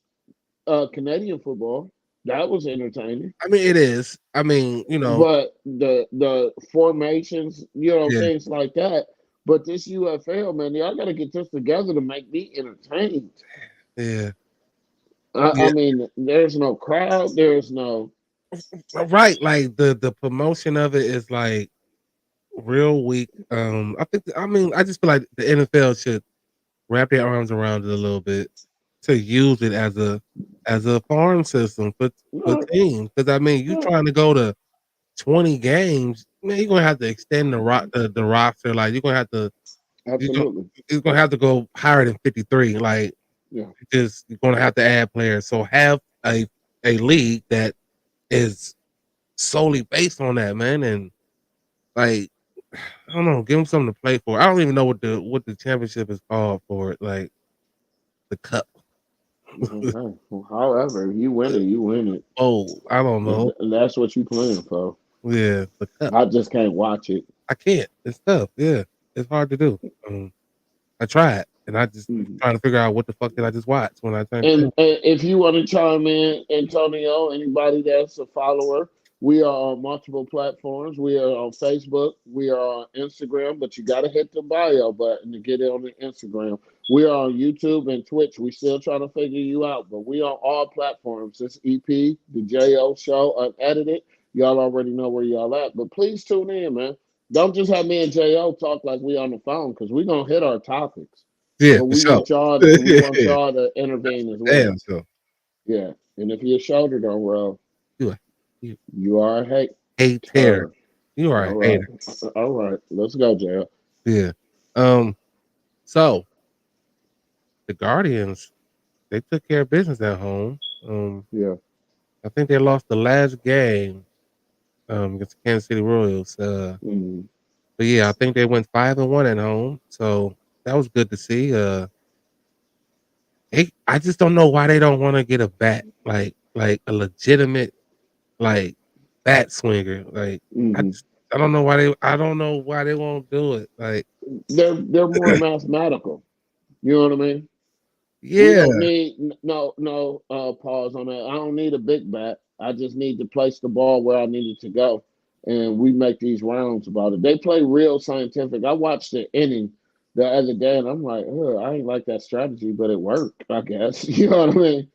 Speaker 3: Canadian football. That was entertaining.
Speaker 1: I mean, it is. I mean,
Speaker 3: But the formations,
Speaker 1: yeah,
Speaker 3: things like that. But this UFL, man, y'all gotta get this together to make me entertained.
Speaker 1: yeah,
Speaker 3: I
Speaker 1: yeah.
Speaker 3: mean, there's no crowd, there's no
Speaker 1: Right. Like the promotion of it is like real weak. I mean, I just feel like the NFL should wrap their arms around it a little bit to use it as a farm system for
Speaker 3: no,
Speaker 1: teams. Because I mean, you
Speaker 3: no,
Speaker 1: trying to go to 20 games, man, you're gonna have to extend the roster. Like you're gonna
Speaker 3: absolutely.
Speaker 1: you're gonna have to go higher than 53. Like
Speaker 3: Yeah.
Speaker 1: just you're gonna have to add players. So have a league that is solely based on that, man. And like I don't know, give them something to play for. I don't even know what the championship is called for it. Like the cup.
Speaker 3: Okay. Well, however, you win it, you win it.
Speaker 1: Oh, I don't know.
Speaker 3: And that's what you playing for.
Speaker 1: Yeah, the cup.
Speaker 3: I just can't watch it.
Speaker 1: I can't. It's tough. Yeah, it's hard to do. I tried, and I just
Speaker 3: Mhm.
Speaker 1: trying to figure out what the fuck did I just watch when I turned.
Speaker 3: And if you want to chime in, Antonio, anybody that's a follower, we are on multiple platforms. We are on Facebook, we are on Instagram, but you got to hit the bio button to get it on the Instagram. We are on YouTube and Twitch. We still trying to figure you out, but we on all platforms. This EP, the JO Show, unedited. Y'all already know where y'all at, but please tune in, man. Don't just have me and JO talk like we on the phone because we gonna hit our topics.
Speaker 1: Yeah,
Speaker 3: But
Speaker 1: for sure.
Speaker 3: we want y'all to intervene as
Speaker 1: Damn,
Speaker 3: well.
Speaker 1: so
Speaker 3: Yeah. And if your shoulder don't roll,
Speaker 1: you a you
Speaker 3: you are a
Speaker 1: hater.
Speaker 3: hater.
Speaker 1: You are
Speaker 3: All
Speaker 1: a
Speaker 3: right.
Speaker 1: hater.
Speaker 3: All right. Let's go, JL.
Speaker 1: Yeah. Um. So the Guardians, they took care of business at home.
Speaker 3: Yeah.
Speaker 1: I think they lost the last game against the Kansas City Royals.
Speaker 3: Mm.
Speaker 1: But yeah, I think they went 5-1 at home, so that was good to see. I just don't know why they don't want to get a bat, like a legitimate like bat swinger. Like I
Speaker 3: Hmm.
Speaker 1: just I don't know why they won't do it. Like
Speaker 3: They're more mathematical. You know what I mean? We
Speaker 1: yeah,
Speaker 3: don't need no pause on that. I don't need a big bat. I just need to place the ball where I need it to go. And we make these rounds about it. They play real scientific. I watched the inning the other day and I'm like, I ain't like that strategy, but it worked, I guess. You know what I mean?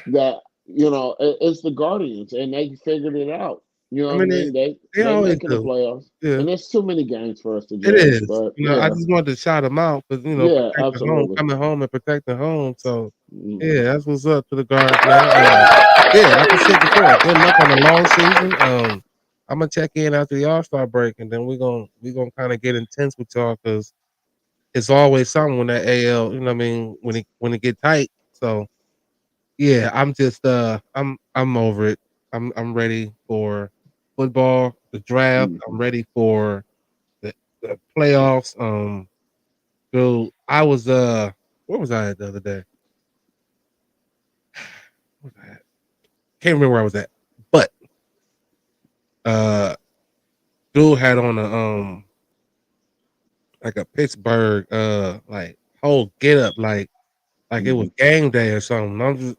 Speaker 3: That it's the Guardians and they figured it out. You
Speaker 1: I
Speaker 3: know what I
Speaker 1: mean
Speaker 3: mean?
Speaker 1: they
Speaker 3: They
Speaker 1: always
Speaker 3: making the
Speaker 1: do.
Speaker 3: playoffs.
Speaker 1: Yeah,
Speaker 3: And there's too many games for us to
Speaker 1: it
Speaker 3: judge.
Speaker 1: is.
Speaker 3: But
Speaker 1: I
Speaker 3: yeah,
Speaker 1: just wanted to shout them out because
Speaker 3: yeah,
Speaker 1: protect the home,
Speaker 3: absolutely.
Speaker 1: coming home and protect the home. So
Speaker 3: Mm.
Speaker 1: yeah, that's what's up to the guards, man. Yeah, like I said before, good luck on the long season. I'm gonna check in after the All-Star break, and then we gonna kind of get intense with y'all because it's always something when that AL, what I mean, when it get tight. So yeah, I'm just I'm over it. I'm ready for football, the draft. I'm
Speaker 3: Mhm.
Speaker 1: ready for the playoffs. So I was where was I at the other day? Where was I at? Can't remember where I was at. But uh dude had on a like a Pittsburgh like whole get up like it was
Speaker 3: Mhm.
Speaker 1: game day or something. I'm just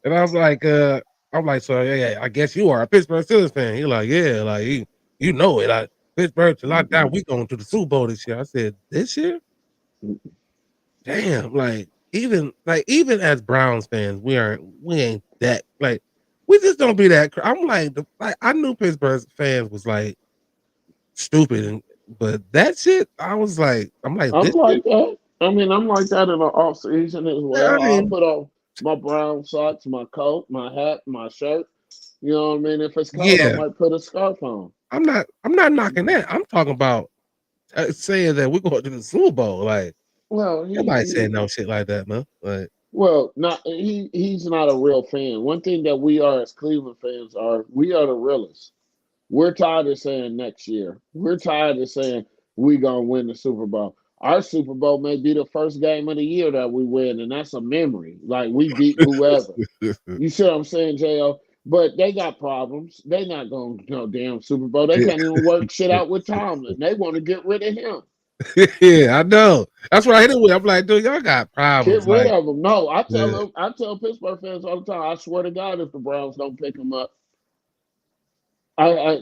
Speaker 1: and I was like I'm like, so yeah, I guess you are a Pittsburgh Steelers fan. He like, yeah, like you know it. Like Pittsburgh to lock down, we going to the Super Bowl this year. I said, this year? Damn, even as Browns fans, we ain't that like we just don't be that. I'm like I knew Pittsburgh fans was like stupid, but that shit, I'm like
Speaker 3: I'm
Speaker 1: this shit.
Speaker 3: like that. I mean, I'm like that in the off season as
Speaker 1: I
Speaker 3: well. I'll
Speaker 1: mean,
Speaker 3: put on my brown socks, my coat, my hat, my shirt. You know what I mean? If it's cold, I
Speaker 1: yeah,
Speaker 3: might put a scarf on.
Speaker 1: I'm not knocking that. I'm talking about saying that we're going to the Super Bowl. Like
Speaker 3: Well,
Speaker 1: nobody said no shit like that, man. Like
Speaker 3: not he's not a real fan. One thing that we are as Cleveland fans are, we are the realists. We're tired of saying next year. We're tired of saying we gonna win the Super Bowl. Our Super Bowl may be the first game of the year that we win, and that's a memory. Like we beat whoever. You see what I'm saying, Jo? But they got problems. They not going to no damn Super Bowl. They can't even work shit out with Tomlin. They want to get rid of him.
Speaker 1: yeah, I know. That's what I hit it with. I'm like, dude, y'all got
Speaker 3: Get
Speaker 1: problems.
Speaker 3: rid
Speaker 1: Like,
Speaker 3: of him. No, I tell
Speaker 1: yeah,
Speaker 3: them. I tell Pittsburgh fans all the time. I swear to God, if the Browns don't pick him up,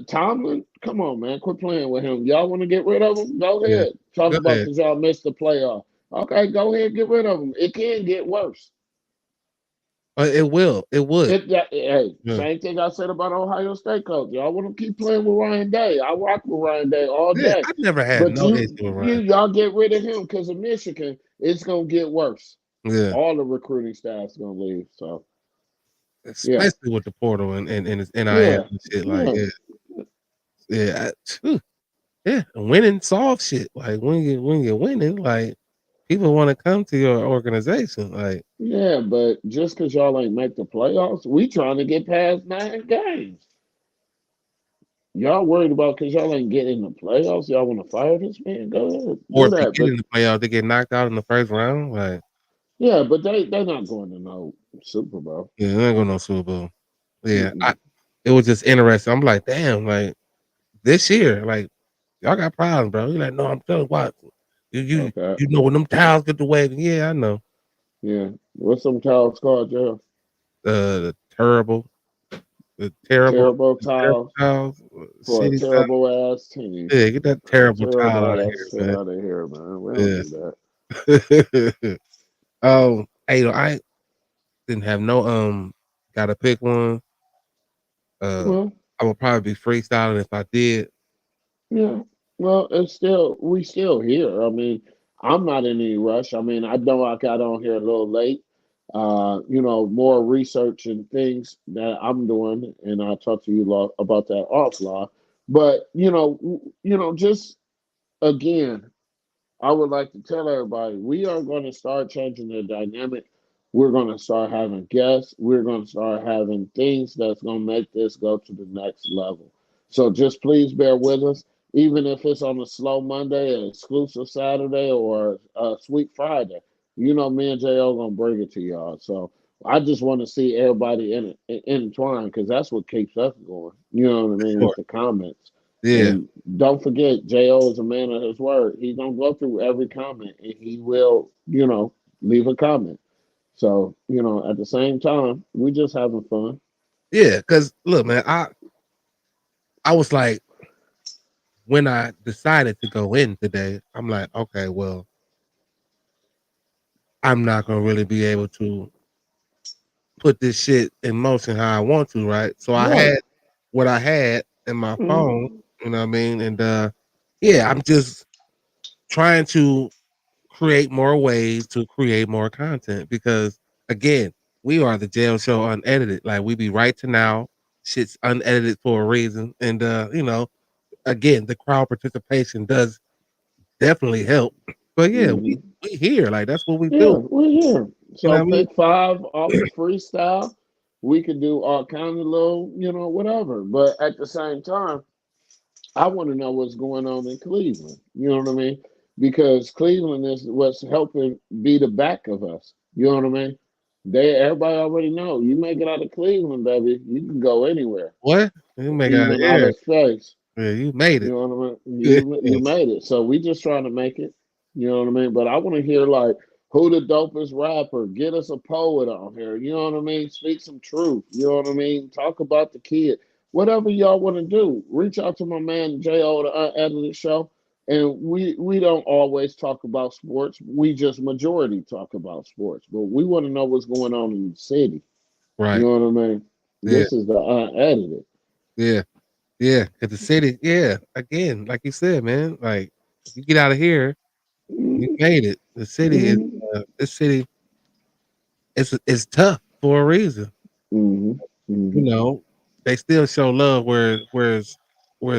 Speaker 3: Tomlin, come on, man, quit playing with him. Y'all want to get rid of him? Go
Speaker 1: yeah.
Speaker 3: ahead. Talk
Speaker 1: Go
Speaker 3: about
Speaker 1: ahead.
Speaker 3: because y'all missed the playoff. Okay, go ahead, get rid of him. It can get worse.
Speaker 1: It will. It would.
Speaker 3: Hey,
Speaker 1: Yeah.
Speaker 3: same thing I said about Ohio State coach. Y'all want to keep playing with Ryan Day. I rock with Ryan Day all
Speaker 1: Yeah,
Speaker 3: day.
Speaker 1: I never had
Speaker 3: But
Speaker 1: no issue with Ryan.
Speaker 3: y'all get rid of him because of Michigan. It's gonna get worse.
Speaker 1: Yeah,
Speaker 3: All the recruiting staff's gonna leave. So yeah,
Speaker 1: especially with the portal and its NIL
Speaker 3: yeah,
Speaker 1: and shit. Like,
Speaker 3: yeah.
Speaker 1: yeah, yeah. Winning solves shit. Like when you're winning, like people want to come to your organization. Like,
Speaker 3: Yeah, but just because y'all ain't make the playoffs, we trying to get past 9 games. Y'all worried about because y'all ain't getting the playoffs. Y'all want to fire this man? Go ahead,
Speaker 1: or
Speaker 3: do
Speaker 1: if they
Speaker 3: that.
Speaker 1: get
Speaker 3: But
Speaker 1: in the playoffs, they get knocked out in the first round. Like,
Speaker 3: yeah, but they're not going to no Super Bowl.
Speaker 1: yeah, they're not going to no Super Bowl. Yeah,
Speaker 3: Mm-mm.
Speaker 1: it was just interesting. I'm like, damn, like this year, like y'all got problems, bro. You're like, no, I'm telling you what, you you
Speaker 3: Okay,
Speaker 1: you know when them towels get the waving. Yeah, I know.
Speaker 3: yeah. What's some towels called, Jeff?
Speaker 1: The terrible, the terrible,
Speaker 3: Terrible
Speaker 1: the terrible
Speaker 3: towels
Speaker 1: towels,
Speaker 3: for a
Speaker 1: shitty towels.
Speaker 3: terrible ass team.
Speaker 1: Yeah, get that terrible towel out
Speaker 3: Terrible
Speaker 1: of
Speaker 3: ass shit
Speaker 1: here,
Speaker 3: out of here, man. We don't
Speaker 1: man.
Speaker 3: do that.
Speaker 1: Yeah. Hey, I didn't have no gotta pick one.
Speaker 3: Well,
Speaker 1: I would probably be freestyling if I did.
Speaker 3: yeah. Well, we still here. I mean, I'm not in any rush. I mean, I know I got on here a little late. More research and things that I'm doing, and I'll talk to you about that offline. But just again, I would like to tell everybody we are going to start changing the dynamic. We're going to start having guests. We're going to start having things that's going to make this go to the next level. So just please bear with us, even if it's on a slow Monday, an exclusive Saturday, or a sweet Friday. Me and Jo gonna bring it to y'all. So I just want to see everybody intertwined because that's what keeps us going. You know what I mean
Speaker 1: Sure.
Speaker 3: with the comments.
Speaker 1: Yeah.
Speaker 3: And don't forget, Jo is a man of his word. He's gonna go through every comment and he will, leave a comment. So, at the same time, we just having fun.
Speaker 1: Yeah, because look, man, I was like, when I decided to go in today, I'm like, okay, well, I'm not gonna really be able to put this shit in motion how I want to, right? So I
Speaker 3: Right.
Speaker 1: had what I had in my phone,
Speaker 3: Mhm.
Speaker 1: you know what I mean? And yeah, I'm just trying to create more ways to create more content because again, we are the jail show unedited. Like we be right to now, shit's unedited for a reason. And again, the crowd participation does definitely help. But yeah, we
Speaker 3: Mhm.
Speaker 1: we here. Like that's what we
Speaker 3: Yeah,
Speaker 1: do.
Speaker 3: we're here.
Speaker 1: You
Speaker 3: So
Speaker 1: know what I mean?
Speaker 3: pick five off the freestyle. We can do all kinds of little, whatever. But at the same time, I want to know what's going on in Cleveland. You know what I mean? Because Cleveland is what's helping be the back of us. You know what I mean? Everybody already know. You make it out of Cleveland, baby, you can go anywhere,
Speaker 1: What? You make it out of
Speaker 3: even
Speaker 1: here.
Speaker 3: outer space.
Speaker 1: Yeah, you made
Speaker 3: You
Speaker 1: it.
Speaker 3: know what I mean? You made it. So we just trying to make it. You know what I mean? But I want to hear like Who the dopest rapper? Get us a poet on here. You know what I mean? Speak some truth. You know what I mean? Talk about the kid. Whatever y'all want to do. Reach out to my man Jo, the unedited show. And we don't always talk about sports. We just majority talk about sports. But we want to know what's going on in the city. You
Speaker 1: Right.
Speaker 3: know what I mean?
Speaker 1: Yeah.
Speaker 3: This is the unedited.
Speaker 1: Yeah. Yeah. Cause the city, yeah, again, like you said, man, like if you get out of here, you
Speaker 3: Mhm,
Speaker 1: made it. The city is
Speaker 3: mhm,
Speaker 1: this city is tough for a reason.
Speaker 3: mhm,
Speaker 1: You
Speaker 3: mhm.
Speaker 1: know, they still show love where it's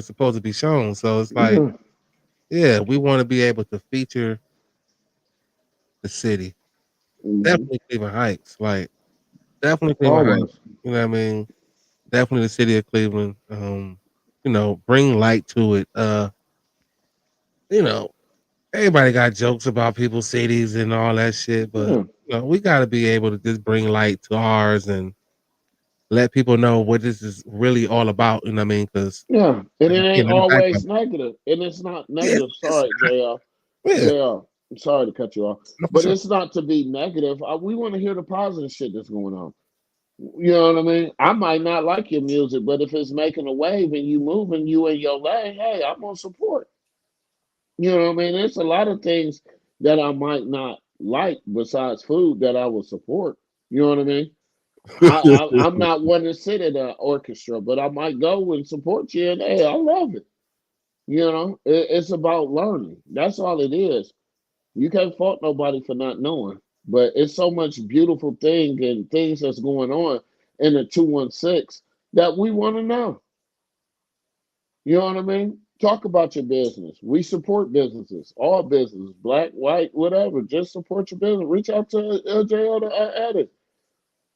Speaker 1: supposed to be shown. So it's like,
Speaker 3: Yeah.
Speaker 1: yeah, we want to be able to feature the city.
Speaker 3: Mhm.
Speaker 1: Definitely Cleveland Heights. Like definitely Cleveland Heights.
Speaker 3: Always.
Speaker 1: You know what I mean? Definitely the city of Cleveland. Bring light to it. You know, everybody got jokes about people's cities and all that shit, but
Speaker 3: Yeah.
Speaker 1: we got to be able to just bring light to ours and let people know what this is really all about. You know what I mean? Because
Speaker 3: Yeah. And it
Speaker 1: again,
Speaker 3: ain't
Speaker 1: them
Speaker 3: always
Speaker 1: background.
Speaker 3: negative. And it's not
Speaker 1: Yeah,
Speaker 3: negative.
Speaker 1: it's
Speaker 3: Sorry, JR.
Speaker 1: yeah,
Speaker 3: JR. I'm sorry to cut you off.
Speaker 1: no, for
Speaker 3: But
Speaker 1: sure.
Speaker 3: it's not to be negative. We want to hear the positive shit that's going on. You know what I mean? I might not like your music, but if it's making a wave and you moving, you in your lane, hey, I'm gonna support. You know what I mean? There's a lot of things that I might not like besides food that I would support. You know what I mean? I'm not one to sit in an orchestra, but I might go and support you. And hey, I love it. You know, it's about learning. That's all it is. You can't fault nobody for not knowing. But it's so much beautiful thing and things that's going on in the 216 that we want to know. You know what I mean? Talk about your business. We support businesses, all businesses, black, white, whatever. Just support your business. Reach out to LJO to edit.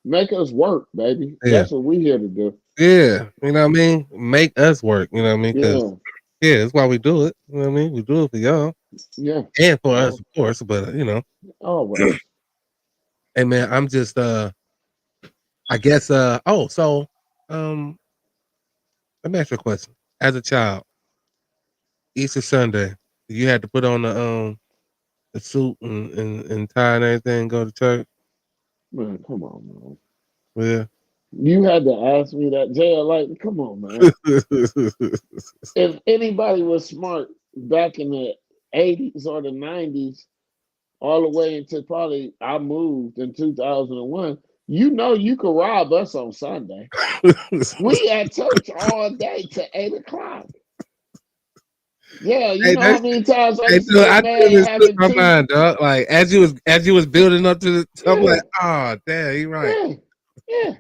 Speaker 3: Make us work, baby.
Speaker 1: Yeah,
Speaker 3: That's what we here to do.
Speaker 1: yeah. You know what I mean? Make us work. You know what I mean? Because
Speaker 3: Yeah,
Speaker 1: yeah, that's why we do it. You know what I mean? We do it for y'all
Speaker 3: yeah.
Speaker 1: and for us,
Speaker 3: Oh,
Speaker 1: of course. But
Speaker 3: always.
Speaker 1: hey man, I'm just I guess so um let me ask you a question. As a child, Easter Sunday, you had to put on the suit and tie and everything, go to church.
Speaker 3: Man, come on, man.
Speaker 1: Yeah.
Speaker 3: You had to ask me that, jail. Like, come on, man. If anybody was smart back in the 80s or the 90s, all the way until probably I moved in 2001, you know you could rob us on Sunday. We at church all day to 8 o'clock. Yeah, you
Speaker 1: Hey,
Speaker 3: know how many times I
Speaker 1: hey,
Speaker 3: used to
Speaker 1: dude,
Speaker 3: get
Speaker 1: I
Speaker 3: mad
Speaker 1: totally slipped
Speaker 3: having
Speaker 1: my
Speaker 3: two.
Speaker 1: mind, dog. Like as you was building up to I'm
Speaker 3: Yeah,
Speaker 1: like, oh damn, you right.
Speaker 3: yeah, yeah.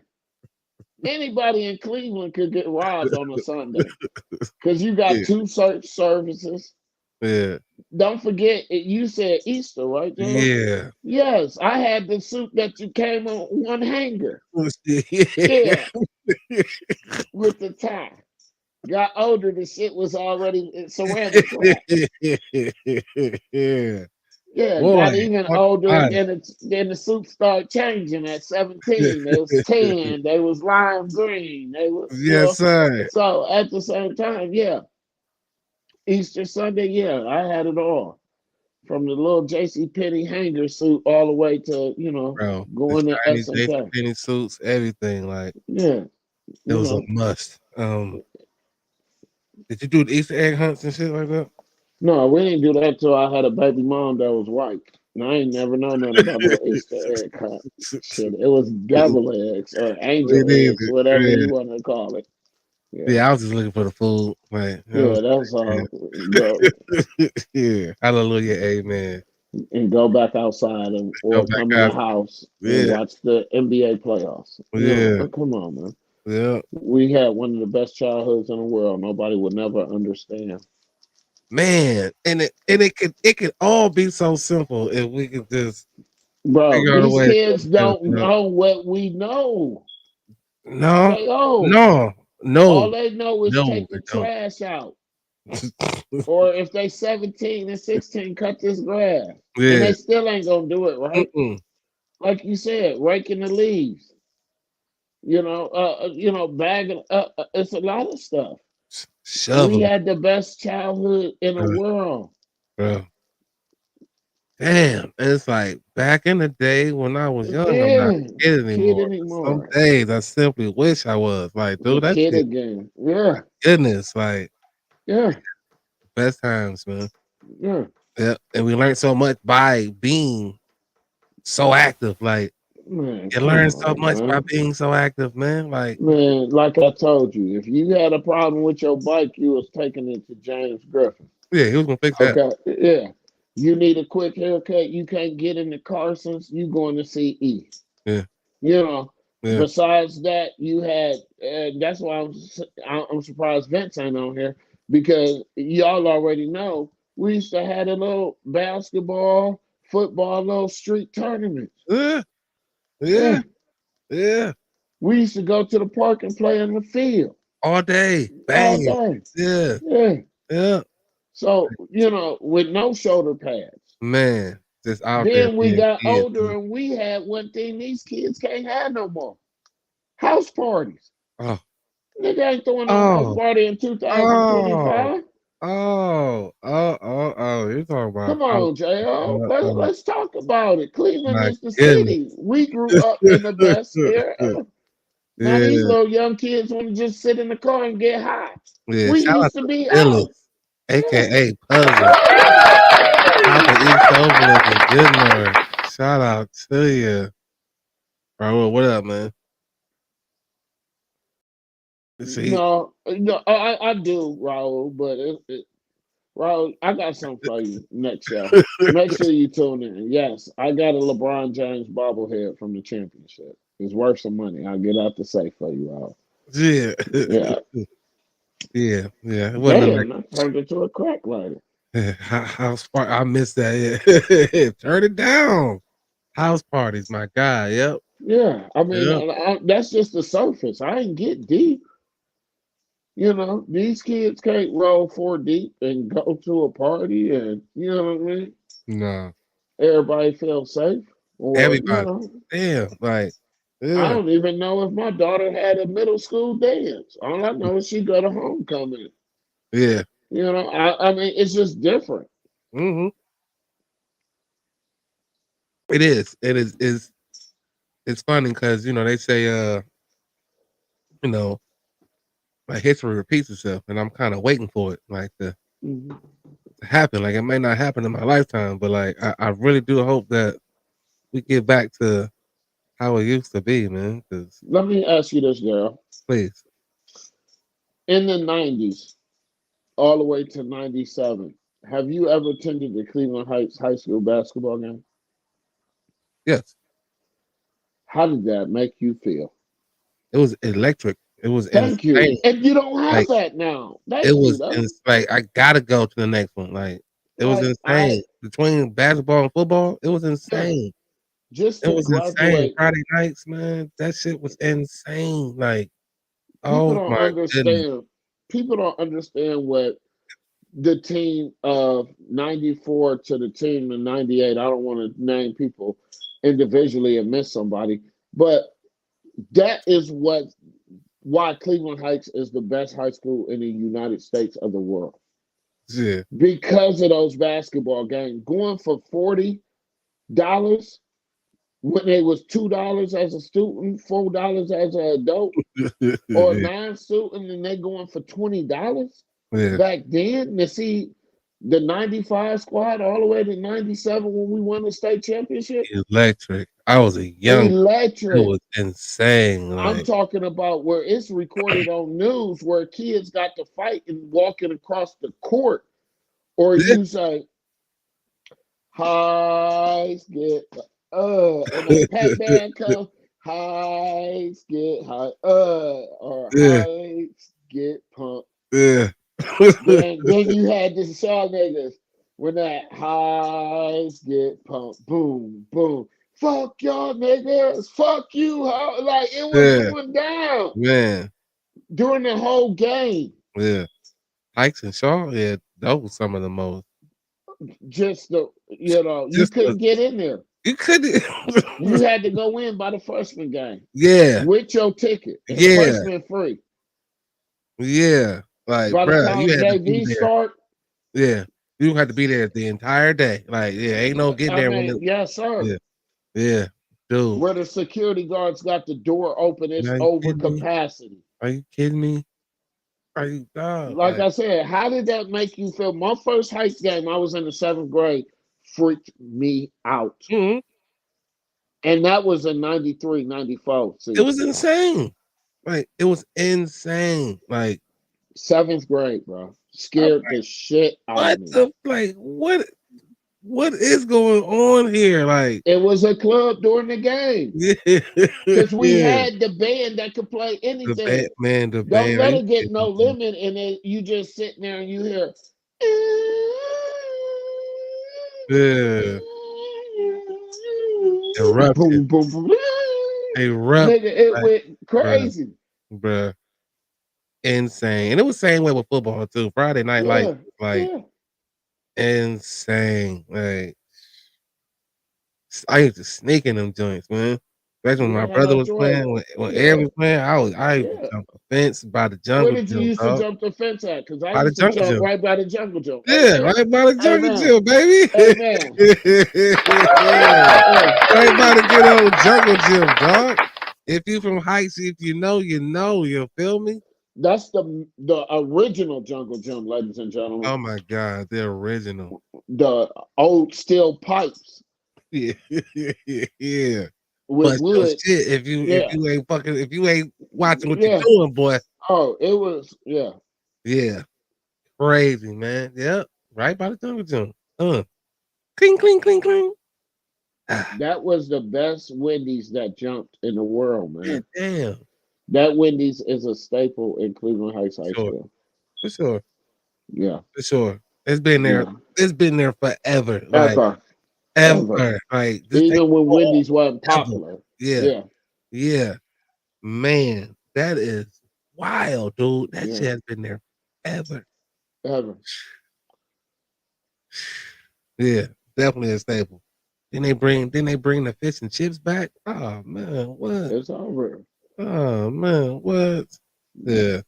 Speaker 3: Anybody in Cleveland could get robbed on a Sunday because you got
Speaker 1: Yeah,
Speaker 3: two church services.
Speaker 1: yeah,
Speaker 3: Don't forget, you said Easter, right, Joe?
Speaker 1: yeah.
Speaker 3: Yes, I had the suit that you came on one hanger.
Speaker 1: Yeah.
Speaker 3: Yeah, with the tie. Got older, the shit was already ceramic wrap.
Speaker 1: Yeah.
Speaker 3: Yeah,
Speaker 1: Boy,
Speaker 3: got even
Speaker 1: talk
Speaker 3: older,
Speaker 1: about
Speaker 3: and
Speaker 1: it.
Speaker 3: then the suit started changing at 17. They was tan, they was lime green, they were,
Speaker 1: Yes, sir.
Speaker 3: So at the same time, yeah, Easter Sunday, yeah, I had it all. From the little JC Penney hanger suit all the way to,
Speaker 1: Bro. The
Speaker 3: going to
Speaker 1: shiny Jason
Speaker 3: SNK.
Speaker 1: Penny suits, everything. Like
Speaker 3: Yeah,
Speaker 1: it
Speaker 3: you
Speaker 1: was a
Speaker 3: know.
Speaker 1: must. Did you do the Easter egg hunts and shit like that?
Speaker 3: No, we didn't do that till I had a baby mom that was white. And I ain't never known nothing about no Easter egg hunt. Shit, it was devil eggs or
Speaker 1: We
Speaker 3: angel eggs,
Speaker 1: did.
Speaker 3: whatever
Speaker 1: Yeah.
Speaker 3: you want to call it. Yeah,
Speaker 1: Yeah, I was just looking for the food. Like,
Speaker 3: yeah, that's all. Go
Speaker 1: yeah. Hallelujah, amen.
Speaker 3: and go back outside and
Speaker 1: Go
Speaker 3: or
Speaker 1: back
Speaker 3: come in the
Speaker 1: out.
Speaker 3: house and
Speaker 1: Yeah,
Speaker 3: watch the NBA playoffs.
Speaker 1: yeah,
Speaker 3: Come on, man.
Speaker 1: yeah.
Speaker 3: We had one of the best childhoods in the world. Nobody would never understand.
Speaker 1: Man, and it could all be so simple if we could just
Speaker 3: Bro,
Speaker 1: figure out a
Speaker 3: these
Speaker 1: way to
Speaker 3: kids
Speaker 1: set
Speaker 3: don't
Speaker 1: it up.
Speaker 3: know what we know.
Speaker 1: No,
Speaker 3: J.O.
Speaker 1: no,
Speaker 3: All
Speaker 1: no,
Speaker 3: they know is
Speaker 1: no,
Speaker 3: take
Speaker 1: they
Speaker 3: the
Speaker 1: don't.
Speaker 3: trash out. Or if they 17 and 16, cut this grass. And
Speaker 1: Yeah.
Speaker 3: they still ain't gonna do it, right?
Speaker 1: Mm-mm.
Speaker 3: Like you said, raking the leaves. Bagging it's a lot of stuff. We
Speaker 1: Shoveling,
Speaker 3: had the best childhood in the
Speaker 1: bro,
Speaker 3: world.
Speaker 1: bro. damn. And it's like back in the day when I was young, I'm not
Speaker 3: Yeah,
Speaker 1: a kid
Speaker 3: kid
Speaker 1: anymore. Some
Speaker 3: anymore.
Speaker 1: days I simply wish I was. Like,
Speaker 3: A
Speaker 1: dude, that
Speaker 3: kid
Speaker 1: shit,
Speaker 3: again. Yeah,
Speaker 1: goodness, like
Speaker 3: yeah,
Speaker 1: best times, man.
Speaker 3: yeah.
Speaker 1: Yeah. And we learned so much by being so active. Like,
Speaker 3: Man,
Speaker 1: you
Speaker 3: come
Speaker 1: learn so
Speaker 3: on,
Speaker 1: much by
Speaker 3: man.
Speaker 1: being so active, man. Like,
Speaker 3: Man, like I told you, if you had a problem with your bike, you was taking it to James Griffin.
Speaker 1: yeah, he was gonna fix that.
Speaker 3: Okay, yeah. You need a quick haircut, you can't get into Carson's, you going to see E.
Speaker 1: Yeah,
Speaker 3: You know,
Speaker 1: yeah.
Speaker 3: besides that, you had, that's why I'm surprised Vince ain't on here because y'all already know we used to have a little basketball, football, little street tournaments.
Speaker 1: Yeah,
Speaker 3: Yeah.
Speaker 1: yeah, yeah.
Speaker 3: We used to go to the park and play in the field
Speaker 1: All day.
Speaker 3: all
Speaker 1: Bang.
Speaker 3: day.
Speaker 1: Yeah,
Speaker 3: Yeah.
Speaker 1: yeah.
Speaker 3: So, with no shoulder pads.
Speaker 1: Man, just out there
Speaker 3: Then we
Speaker 1: being
Speaker 3: got
Speaker 1: kids,
Speaker 3: older
Speaker 1: man.
Speaker 3: and we had one thing these kids can't have no more. House parties.
Speaker 1: Oh,
Speaker 3: Nigga ain't throwing no house
Speaker 1: oh,
Speaker 3: party in
Speaker 1: oh,
Speaker 3: 2025.
Speaker 1: oh. You're talking about
Speaker 3: Come on, JL. Let's talk about it. Cleveland
Speaker 1: my
Speaker 3: is the
Speaker 1: goodness.
Speaker 3: city. We grew up in the best era ever. Now these
Speaker 1: Yeah,
Speaker 3: little young kids want to just sit in the car and get high.
Speaker 1: yeah.
Speaker 3: We
Speaker 1: Shout out
Speaker 3: used to
Speaker 1: to
Speaker 3: be
Speaker 1: Phyllis,
Speaker 3: out. Yeah.
Speaker 1: aka Puzzle. Out to East Overlook and Goodmore. Shout out to you. Bro, what up, man? Let's see.
Speaker 3: No, I do, Raul, but Raul, I got something for you next show. Make sure you tune in. Yes, I got a LeBron James bobblehead from the championship. It's worth some money. I'll get out the safe for you, Raul.
Speaker 1: Yeah.
Speaker 3: Yeah.
Speaker 1: Yeah. It wasn't
Speaker 3: Damn, I turned into a crack lighter.
Speaker 1: like house party. I missed that. Yeah. Turn it down. House parties, my guy. Yep.
Speaker 3: Yeah, I mean,
Speaker 1: Yep.
Speaker 3: that's just the surface. I ain't get deep. These kids can't roll 4 deep and go to a party and, you know what I mean?
Speaker 1: No.
Speaker 3: Everybody feels safe. Or,
Speaker 1: Everybody. Damn. Like,
Speaker 3: I
Speaker 1: yeah.
Speaker 3: don't even know if my daughter had a middle school dance. All I know is she go to homecoming.
Speaker 1: Yeah.
Speaker 3: I mean, it's just different.
Speaker 1: Mm-hmm. It is. It is. It's funny because they say you know like history repeats itself, and I'm kind of waiting for it, like
Speaker 3: Mhm.
Speaker 1: to happen. Like it may not happen in my lifetime, but like I really do hope that we get back to how it used to be, man. Because
Speaker 3: Let me ask you this, girl.
Speaker 1: please,
Speaker 3: In the 90s, all the way to 97, have you ever attended the Cleveland Heights High School basketball game?
Speaker 1: yes,
Speaker 3: How did that make you feel?
Speaker 1: it was electric. It was
Speaker 3: Thank you.
Speaker 1: insane.
Speaker 3: And you don't have
Speaker 1: Like
Speaker 3: that now.
Speaker 1: it
Speaker 3: Thank you,
Speaker 1: was,
Speaker 3: though.
Speaker 1: like I gotta go to the next one. Like it was
Speaker 3: Like, I,
Speaker 1: insane between basketball and football. It was
Speaker 3: yeah,
Speaker 1: insane.
Speaker 3: just
Speaker 1: It
Speaker 3: to
Speaker 1: was insane.
Speaker 3: graduate,
Speaker 1: Friday nights, man. That shit was insane. Like,
Speaker 3: people
Speaker 1: oh
Speaker 3: don't
Speaker 1: my goodness.
Speaker 3: understand. People don't understand what the team of 94 to the team in 98. I don't want to name people individually and miss somebody, but that is why Cleveland Heights is the best high school in the United States of the world.
Speaker 1: Yeah.
Speaker 3: Because of those basketball games. Going for $40 when it was $2 as a student, $4 as an adult, or
Speaker 1: Yeah.
Speaker 3: non-student, and they going for $20
Speaker 1: Yeah.
Speaker 3: back then to see the 95 squad all the way to 97 when we won the state championship.
Speaker 1: Electric. I was a young dude. It
Speaker 3: Electric.
Speaker 1: was insane.
Speaker 3: I'm
Speaker 1: Like,
Speaker 3: talking about where it's recorded on news where kids got to fight and walking across the court, or
Speaker 1: yeah,
Speaker 3: you say, highs get and that Pat band comes, highs get high, or
Speaker 1: yeah,
Speaker 3: highs get pumped.
Speaker 1: yeah.
Speaker 3: Then you had the Shaw niggas when that highs get pumped, boom, boom. Fuck y'all niggas, fuck you. Like it was
Speaker 1: Yeah,
Speaker 3: going down
Speaker 1: man.
Speaker 3: during the whole game.
Speaker 1: Yeah. Hikes and Shaw, yeah, those were some of the most
Speaker 3: Just you
Speaker 1: just
Speaker 3: couldn't get in there.
Speaker 1: you couldn't
Speaker 3: You had to go in by the freshman game
Speaker 1: Yeah,
Speaker 3: with your ticket, and
Speaker 1: yeah,
Speaker 3: freshman free.
Speaker 1: yeah. Like,
Speaker 3: By the
Speaker 1: bruh,
Speaker 3: time
Speaker 1: you had to be
Speaker 3: JV
Speaker 1: there.
Speaker 3: start,
Speaker 1: Yeah. You had to be there the entire day. Like, yeah, ain't no getting
Speaker 3: I
Speaker 1: there when
Speaker 3: mean,
Speaker 1: it,
Speaker 3: yes, sir.
Speaker 1: yeah, yeah, dude.
Speaker 3: Where the security guards got the door open, it's
Speaker 1: Are you
Speaker 3: over
Speaker 1: kidding me?
Speaker 3: capacity.
Speaker 1: Are you kidding me? Are you dog?
Speaker 3: Like I said, how did that make you feel? My first hike game, I was in the 7th grade, freaked me out.
Speaker 1: mhm.
Speaker 3: And that was a 93, 94
Speaker 1: It was
Speaker 3: season.
Speaker 1: insane. Like, it was insane. Like,
Speaker 3: 7th grade, bro.
Speaker 1: I'm
Speaker 3: Scared the shit out
Speaker 1: what
Speaker 3: of me.
Speaker 1: the like what is going on here? Like,
Speaker 3: It was a club during the game.
Speaker 1: yeah,
Speaker 3: Because we
Speaker 1: yeah.
Speaker 3: had the band that could play
Speaker 1: The
Speaker 3: anything.
Speaker 1: Batman, the
Speaker 3: Don't
Speaker 1: band. Are
Speaker 3: let
Speaker 1: you
Speaker 3: it get no
Speaker 1: kidding me?
Speaker 3: limit, and then you just sitting there and you hear.
Speaker 1: Yeah. Erupted.
Speaker 3: Boom, boom, boom.
Speaker 1: Erupt.
Speaker 3: Nigga, it
Speaker 1: Like,
Speaker 3: went
Speaker 1: bruh,
Speaker 3: crazy.
Speaker 1: bruh. Insane. And it was the same way with football too. Friday night lights,
Speaker 3: Yeah,
Speaker 1: like
Speaker 3: yeah.
Speaker 1: insane. Like I used to sneak in them joints, man. Especially when
Speaker 3: Yeah,
Speaker 1: my
Speaker 3: how
Speaker 1: brother
Speaker 3: that
Speaker 1: was
Speaker 3: joint.
Speaker 1: playing, when Eric
Speaker 3: Yeah,
Speaker 1: was playing, I used to
Speaker 3: yeah.
Speaker 1: jump a fence by the
Speaker 3: Where
Speaker 1: jungle
Speaker 3: did you
Speaker 1: gym,
Speaker 3: used to
Speaker 1: dog.
Speaker 3: jump the fence at? Because I
Speaker 1: By the
Speaker 3: used to
Speaker 1: jungle
Speaker 3: jump
Speaker 1: gym.
Speaker 3: right by the jungle gym.
Speaker 1: Yeah,
Speaker 3: Amen.
Speaker 1: right by the jungle
Speaker 3: Amen.
Speaker 1: gym, baby.
Speaker 3: Amen.
Speaker 1: Right by the good old jungle gym, dog. If you from Heights, if you know, you feel me?
Speaker 3: That's the original jungle gym, ladies and gentlemen.
Speaker 1: Oh my God, the original.
Speaker 3: The old steel pipes
Speaker 1: Yeah, yeah.
Speaker 3: with
Speaker 1: But your
Speaker 3: wood.
Speaker 1: shit,
Speaker 3: Yeah,
Speaker 1: if you ain't watching what you're
Speaker 3: yeah.
Speaker 1: doing, boy.
Speaker 3: Oh, it was, yeah.
Speaker 1: Yeah, crazy, man. Yep, right by the jungle gym. Cling, cling, cling, cling. Ah,
Speaker 3: That was the best Wendy's that jumped in the world, man.
Speaker 1: man, damn.
Speaker 3: That Wendy's is a staple in Cleveland Heights High
Speaker 1: Sure,
Speaker 3: School.
Speaker 1: for sure,
Speaker 3: Yeah,
Speaker 1: for sure. It's been there.
Speaker 3: yeah.
Speaker 1: It's been there forever. Like
Speaker 3: Ever, ever.
Speaker 1: ever. Like just take
Speaker 3: Even when
Speaker 1: all
Speaker 3: Wendy's wasn't
Speaker 1: ever.
Speaker 3: popular.
Speaker 1: Yeah,
Speaker 3: Yeah,
Speaker 1: yeah. Man, that is wild, dude. That
Speaker 3: yeah,
Speaker 1: shit has been there ever.
Speaker 3: ever.
Speaker 1: Yeah, definitely a staple. Then they bring the fish and chips back. Oh man, what?
Speaker 3: It's over.
Speaker 1: Oh man, what? Yeah,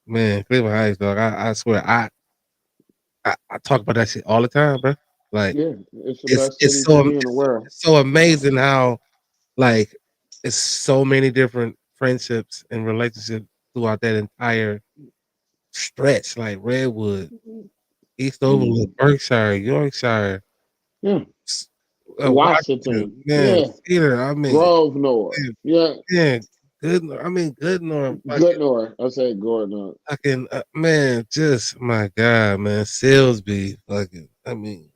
Speaker 1: man, Cleveland Heights, dog. I swear, I talk about that shit all the time, bro. Like
Speaker 3: Yeah, it's the best
Speaker 1: it's
Speaker 3: city to
Speaker 1: so
Speaker 3: be in the world.
Speaker 1: it's so amazing how like it's so many different friendships and relationships throughout that entire stretch. Like Redwood, East Overlook,
Speaker 3: Mhm.
Speaker 1: Berkshire, Yorkshire,
Speaker 3: Yeah,
Speaker 1: s- Washington,
Speaker 3: Washington.
Speaker 1: man,
Speaker 3: Yeah,
Speaker 1: Cedar. I mean,
Speaker 3: Grove North.
Speaker 1: man,
Speaker 3: Yeah,
Speaker 1: yeah, good. I mean, good North,
Speaker 3: Good North. I said Good North.
Speaker 1: fucking, man. Just my God, man, Silsby, fucking. I mean,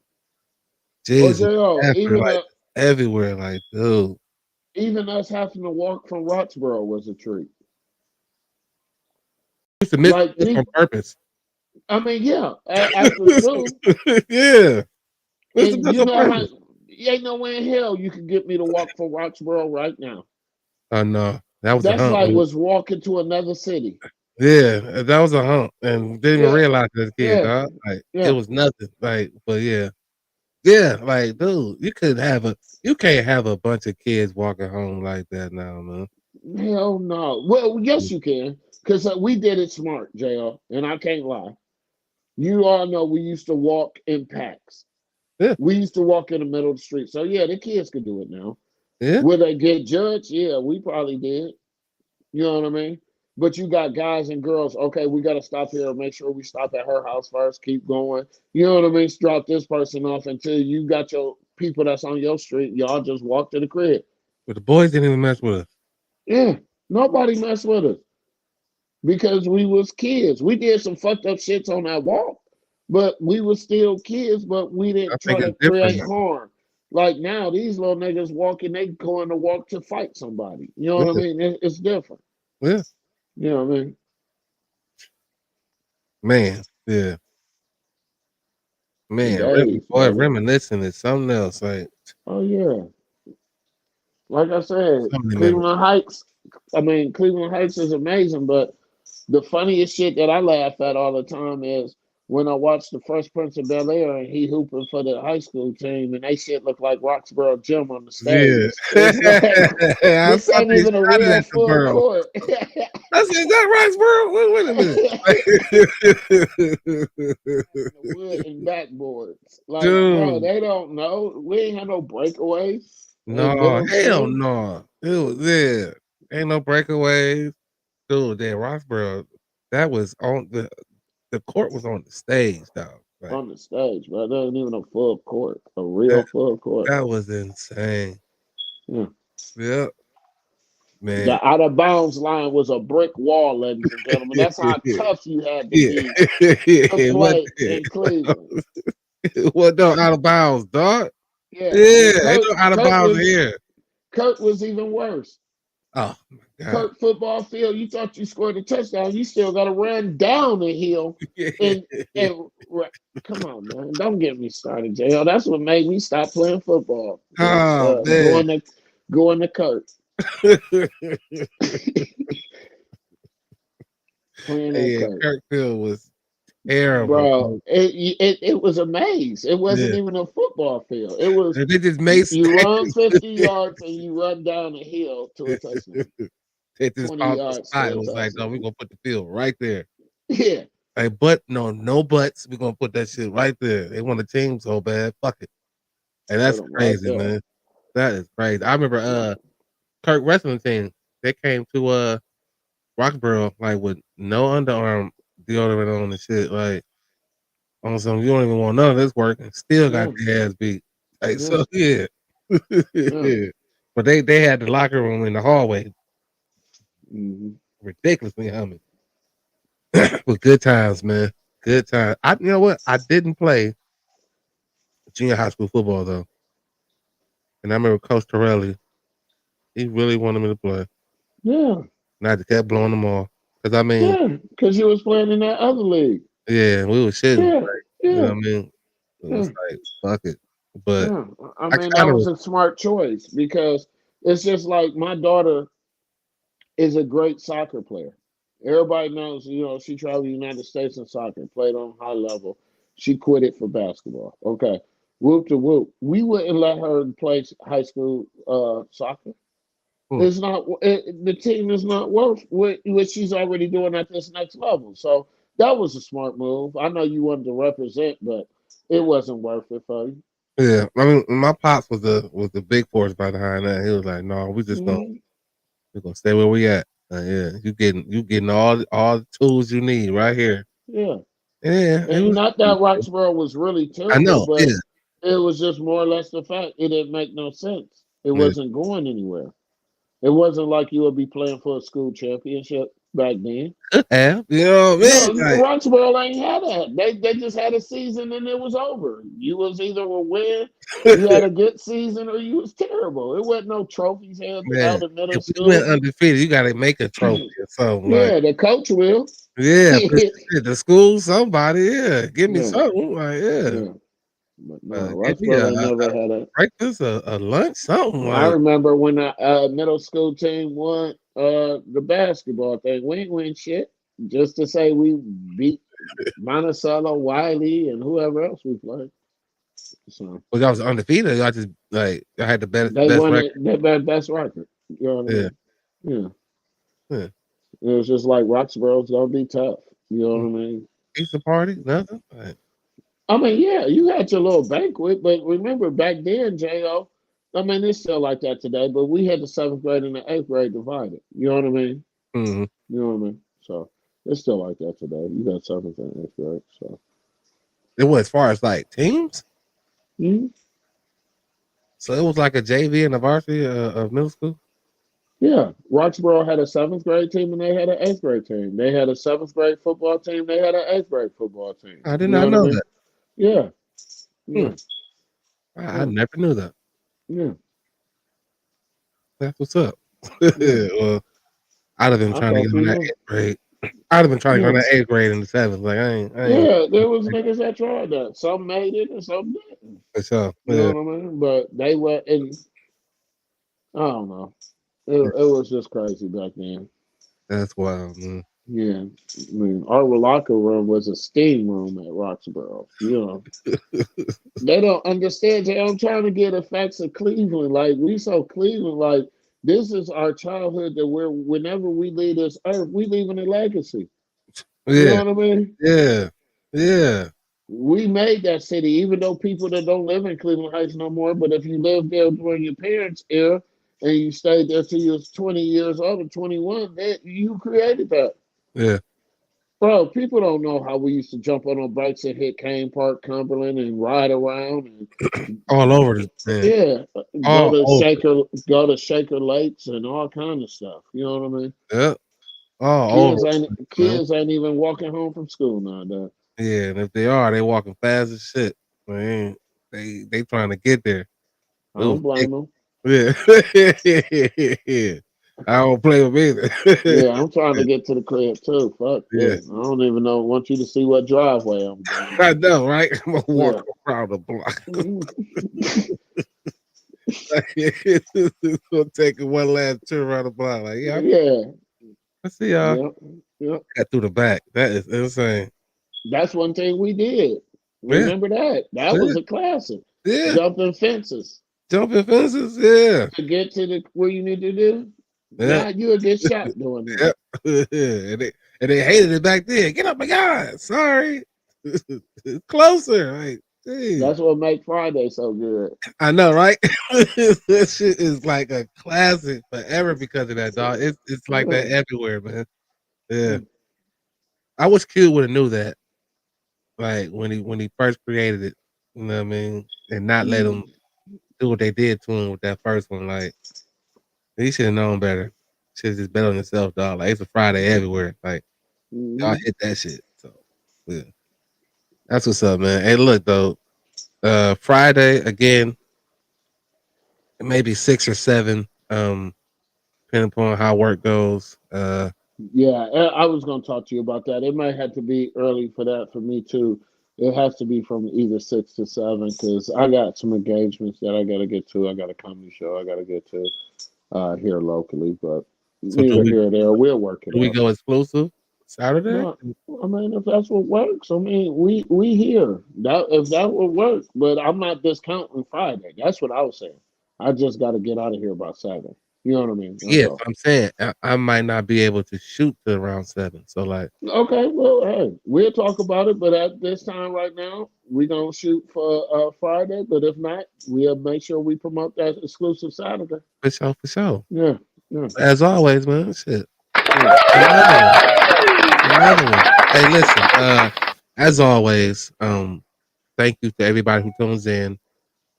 Speaker 3: Or
Speaker 1: Jesus,
Speaker 3: JO,
Speaker 1: after like everywhere, like, dude.
Speaker 3: even us having to walk from Roxborough was a treat.
Speaker 1: Used to miss
Speaker 3: Like
Speaker 1: this on
Speaker 3: people,
Speaker 1: purpose.
Speaker 3: I mean, yeah, after school,
Speaker 1: Yeah, used to
Speaker 3: and
Speaker 1: miss
Speaker 3: you
Speaker 1: on
Speaker 3: know how
Speaker 1: purpose.
Speaker 3: ain't no way in hell you can get me to walk from Roxborough right now.
Speaker 1: Oh no, that was a
Speaker 3: That's
Speaker 1: hump.
Speaker 3: like was walking to another city.
Speaker 1: Yeah, that was a hump, and didn't even
Speaker 3: Yeah,
Speaker 1: realize it as a kid,
Speaker 3: yeah,
Speaker 1: dog. Like it
Speaker 3: yeah.
Speaker 1: was nothing. Like, but yeah, yeah, like dude, you can't have a bunch of kids walking home like that now, man.
Speaker 3: Hell no. Well, yes, you can, because we did it smart, JR, and I can't lie. You all know we used to walk in packs.
Speaker 1: Yeah,
Speaker 3: We used to walk in the middle of the street. So yeah, the kids could do it now.
Speaker 1: yeah,
Speaker 3: Will they get judged? Yeah, we probably did. You know what I mean? But you got guys and girls. Okay, we got to stop here. Make sure we stop at her house first. Keep going. You know what I mean? Drop this person off until you got your people that's on your street. Y'all just walk to the crib.
Speaker 1: but the boys didn't even mess with us.
Speaker 3: Yeah, nobody messed with us because we was kids. We did some fucked up shits on that walk, but we was still kids. But we
Speaker 1: I
Speaker 3: didn't try
Speaker 1: think
Speaker 3: to
Speaker 1: it's different
Speaker 3: create
Speaker 1: now.
Speaker 3: harm. Like now, these little niggas walking, they going to walk to fight somebody. You know what I
Speaker 1: Yeah,
Speaker 3: mean? It's different.
Speaker 1: yeah,
Speaker 3: You know what I mean?
Speaker 1: man, yeah,
Speaker 3: The
Speaker 1: man.
Speaker 3: days,
Speaker 1: Boy,
Speaker 3: baby.
Speaker 1: reminiscing is something else. Like
Speaker 3: Oh yeah. Like I said,
Speaker 1: so many memories.
Speaker 3: Cleveland Heights. I mean, Cleveland Heights is amazing, but the funniest shit that I laugh at all the time is when I watch the Fresh Prince of Bel Air and he hooping for the high school team and they shit look like Roxborough Gym on the
Speaker 1: Yeah,
Speaker 3: stage. It's like
Speaker 1: I
Speaker 3: this
Speaker 1: thought
Speaker 3: ain't
Speaker 1: they
Speaker 3: even a
Speaker 1: shot it
Speaker 3: real
Speaker 1: at the
Speaker 3: full
Speaker 1: borough.
Speaker 3: court.
Speaker 1: I said, is that Riceboro? Wait a
Speaker 3: The wood
Speaker 1: minute.
Speaker 3: and backboards. Like, bro,
Speaker 1: Dude.
Speaker 3: they don't know. We ain't had no breakaways in
Speaker 1: No,
Speaker 3: middle
Speaker 1: hell
Speaker 3: school.
Speaker 1: no. It was yeah. Ain't no breakaways. Dude, that Roxborough, that was on the court was on the stage, dog. Like
Speaker 3: On the stage, bro. There ain't even a full court, a real
Speaker 1: that
Speaker 3: full court.
Speaker 1: that was insane.
Speaker 3: Yeah.
Speaker 1: Yeah, man.
Speaker 3: The out of bounds line was a brick wall, ladies and gentlemen. That's how tough you had to
Speaker 1: Yeah.
Speaker 3: be to
Speaker 1: It wasn't
Speaker 3: play
Speaker 1: there.
Speaker 3: in Cleveland.
Speaker 1: It wasn't no out of bounds, dog.
Speaker 3: Yeah, and
Speaker 1: Yeah, ain't no out of bounds here.
Speaker 3: Kurt was even worse.
Speaker 1: Oh my god.
Speaker 3: Kurt football field. You thought you scored a touchdown. You still got to run down the hill and come on, man. Don't get me started, JL. That's what made me stop playing football. Was
Speaker 1: Oh man.
Speaker 3: going to Kurt. Playing at
Speaker 1: Yeah,
Speaker 3: Kurt.
Speaker 1: Kirkfield was terrible.
Speaker 3: Bro,
Speaker 1: Bro.
Speaker 3: it was a maze. It wasn't
Speaker 1: Yeah.
Speaker 3: even a football field. It was
Speaker 1: They just made
Speaker 3: you run
Speaker 1: stands.
Speaker 3: 50 yards and you run down the hill to a touchdown.
Speaker 1: They just
Speaker 3: 20
Speaker 1: found the
Speaker 3: yards
Speaker 1: spot.
Speaker 3: to
Speaker 1: It
Speaker 3: a
Speaker 1: was like, no, we're
Speaker 3: touchdown.
Speaker 1: gonna put the field right there.
Speaker 3: Yeah.
Speaker 1: Like, but no butts. We're gonna put that shit right there. They want a team so bad. Fuck it. And
Speaker 3: Put
Speaker 1: that's
Speaker 3: them right
Speaker 1: crazy,
Speaker 3: there.
Speaker 1: man. That is crazy. I remember Kirk wrestling team. They came to Roxborough like with no underarm deodorant on and shit. Like on some you don't even want none of this work and still got
Speaker 3: Yeah.
Speaker 1: their ass beat. Like
Speaker 3: Yeah.
Speaker 1: so yeah.
Speaker 3: Yeah.
Speaker 1: Yeah. But they had the locker room in the hallway
Speaker 3: Mm-hmm.
Speaker 1: ridiculously humming. With good times, man. Good times. You know what? I didn't play junior high school football though. And I remember Coach Torelli, he really wanted me to play.
Speaker 3: Yeah.
Speaker 1: And I just kept blowing them off. Cause I mean,
Speaker 3: Yeah. Because you was playing in that other league.
Speaker 1: yeah, we were shitting.
Speaker 3: Yeah.
Speaker 1: Like, you know
Speaker 3: Yeah.
Speaker 1: what I mean? It
Speaker 3: Yeah.
Speaker 1: was like, fuck it. But
Speaker 3: Yeah. I
Speaker 1: I
Speaker 3: mean, that
Speaker 1: kind
Speaker 3: was
Speaker 1: of
Speaker 3: a smart choice because it's just like my daughter is a great soccer player. Everybody knows, she traveled the United States in soccer, played on high level. She quit it for basketball. Okay. Whoop to whoop. We wouldn't let her play high school soccer.
Speaker 1: hmm,
Speaker 3: It's not the team is not worth what she's already doing at this next level. So that was a smart move. I know you wanted to represent, but it wasn't worth it for you.
Speaker 1: yeah. I mean, my pops was the big force behind that. He was like, no,
Speaker 3: Mhm.
Speaker 1: we're gonna stay where we at. Yeah, you getting all the tools you need right here.
Speaker 3: Yeah.
Speaker 1: Yeah, it
Speaker 3: And
Speaker 1: was.
Speaker 3: not that Roxborough was really
Speaker 1: I
Speaker 3: terrible,
Speaker 1: know. Yeah,
Speaker 3: but it was just more or less the fact it didn't make no sense. It
Speaker 1: yeah.
Speaker 3: wasn't going anywhere. It wasn't like you would be playing for a school championship back then.
Speaker 1: Could have. You know what I
Speaker 3: No,
Speaker 1: mean? Like,
Speaker 3: Roxborough ain't had that. They just had a season and it was over. You was either a win, you had a good season, or you was terrible. It wasn't no trophies handed
Speaker 1: man,
Speaker 3: out in middle
Speaker 1: if we went
Speaker 3: school.
Speaker 1: undefeated, you got to make a trophy or something. Like,
Speaker 3: Yeah, the coach will.
Speaker 1: yeah, for
Speaker 3: yeah,
Speaker 1: shit, the school, somebody, yeah, give me something. Like, yeah,
Speaker 3: yeah. But no,
Speaker 1: give me
Speaker 3: Roxborough ain't never had a.
Speaker 1: breakfast, a lunch, something
Speaker 3: I
Speaker 1: like.
Speaker 3: remember when the middle school team won the basketball thing. We ain't win shit. Just to say we beat Monticello, Wiley, and whoever else we played. So
Speaker 1: Well, y'all was undefeated. Y'all just like I had the
Speaker 3: they
Speaker 1: best
Speaker 3: won
Speaker 1: record.
Speaker 3: it their best record. You know what I
Speaker 1: Yeah,
Speaker 3: mean? Yeah.
Speaker 1: yeah.
Speaker 3: It was just like Roxborough's gonna be tough. You know what I mean?
Speaker 1: Pizza party, nothing. Like,
Speaker 3: I mean, yeah, you had your little banquet, but remember back then, Jo. I mean, it's still like that today, but we had the seventh grade and the eighth grade divided. You know what I mean?
Speaker 1: mm-hmm.
Speaker 3: You know what I mean? So it's still like that today. You got seventh and eighth grade. So
Speaker 1: It was as far as like teams.
Speaker 3: mhm.
Speaker 1: So it was like a JV and a varsity of middle school.
Speaker 3: Yeah, Roxborough had a seventh grade team and they had an eighth grade team. They had a seventh grade football team. They had an eighth grade football team.
Speaker 1: I did
Speaker 3: You know
Speaker 1: not
Speaker 3: what I
Speaker 1: know
Speaker 3: mean?
Speaker 1: that.
Speaker 3: Yeah,
Speaker 1: Hmm.
Speaker 3: yeah,
Speaker 1: I
Speaker 3: yeah,
Speaker 1: never knew that.
Speaker 3: yeah.
Speaker 1: That's what's up.
Speaker 3: Yeah.
Speaker 1: Well, I'd have been
Speaker 3: I
Speaker 1: trying to
Speaker 3: thought
Speaker 1: get
Speaker 3: you
Speaker 1: on that
Speaker 3: knew.
Speaker 1: eighth grade. I'd have been trying to get
Speaker 3: Yeah,
Speaker 1: on that eighth grade in the seventh. Like I ain't
Speaker 3: yeah. There was niggas that tried that. Some made it and some didn't.
Speaker 1: for sure.
Speaker 3: You
Speaker 1: Yeah,
Speaker 3: know what I mean? But they were, and I don't know. It was just crazy back then.
Speaker 1: that's wild, man.
Speaker 3: Yeah, I mean, our locker room was a steam room at Roxborough. You know, they don't understand. I'm trying to get effects of Cleveland. Like we so Cleveland, like This is our childhood that whenever we leave this earth, we leaving a legacy. You
Speaker 1: Yeah,
Speaker 3: know what I mean?
Speaker 1: yeah, yeah,
Speaker 3: We made that city, even though people that don't live in Cleveland Heights no more. But if you lived there during your parents' era and you stayed there till you was 20 years old or 21, then you created that.
Speaker 1: yeah.
Speaker 3: Bro, people don't know how we used to jump on our bikes and hit Kane Park, Cumberland, and ride around and
Speaker 1: All over the man.
Speaker 3: yeah,
Speaker 1: All over.
Speaker 3: Go to Shaker Lakes and all kind of stuff. You know what I mean?
Speaker 1: Yeah. All over, man.
Speaker 3: Kids ain't even walking home from school nowadays.
Speaker 1: Yeah, and if they are, they walking fast as shit. Man, they trying to get there.
Speaker 3: I don't blame them.
Speaker 1: Yeah. Yeah. I don't play with either.
Speaker 3: Yeah, I'm trying to get to the crib too. Fuck
Speaker 1: Yeah.
Speaker 3: this. I don't even know. Want you to see what driveway I'm going.
Speaker 1: I know, right? I'm gonna walk around the block. It's gonna take one last turn around the block. Like, yeah,
Speaker 3: Yeah.
Speaker 1: I see y'all.
Speaker 3: Yep.
Speaker 1: Got through the back. That is insane.
Speaker 3: That's one thing we did.
Speaker 1: Yeah.
Speaker 3: Remember that? That
Speaker 1: Yeah.
Speaker 3: was a classic.
Speaker 1: Yeah.
Speaker 3: Jumping fences.
Speaker 1: Jumping fences, yeah.
Speaker 3: To get to the where you need to do.
Speaker 1: Yeah.
Speaker 3: Now you'll get shot doing that.
Speaker 1: Yeah. And they hated it back then. Get up my God. Sorry. It's closer. Like, geez.
Speaker 3: That's what make Friday so good.
Speaker 1: I know, right? That shit is like a classic forever because of that, dog. It's like that everywhere, man. Yeah. I wish Q would have knew that. Like when he first created it, you know what I mean? And not let them do what they did to him with that first one. Like he should have known better. Should have just bet on himself, dog. Like it's a Friday everywhere. Like y'all hit that shit. So yeah. That's what's up, man. Hey, look though. Friday again, maybe 6 or 7. Depending upon how work goes.
Speaker 3: Yeah, I was going to talk to you about that. It might have to be early for that for me too. It has to be from either 6 to 7 because I got some engagements that I got to get to. I got a comedy show I got to get to here locally, but
Speaker 1: So
Speaker 3: neither here or there. We'll work it.
Speaker 1: Do we go exclusive Saturday?
Speaker 3: No, I mean, if that's what works, I mean, we here. That if that would work, but I'm not discounting Friday. That's what I was saying. I just got to get out of here by 7. You know what I mean? That's
Speaker 1: Yeah,
Speaker 3: all.
Speaker 1: I'm saying I might not be able to shoot to around 7. So like,
Speaker 3: Okay, well, hey, we'll talk about it. But at this time right now, we don't shoot for Friday. But if not, we'll make sure we promote that exclusive Saturday.
Speaker 1: for sure.
Speaker 3: Yeah.
Speaker 1: As always, man. Shit. Another one. Hey, listen. As always, thank you to everybody who tunes in.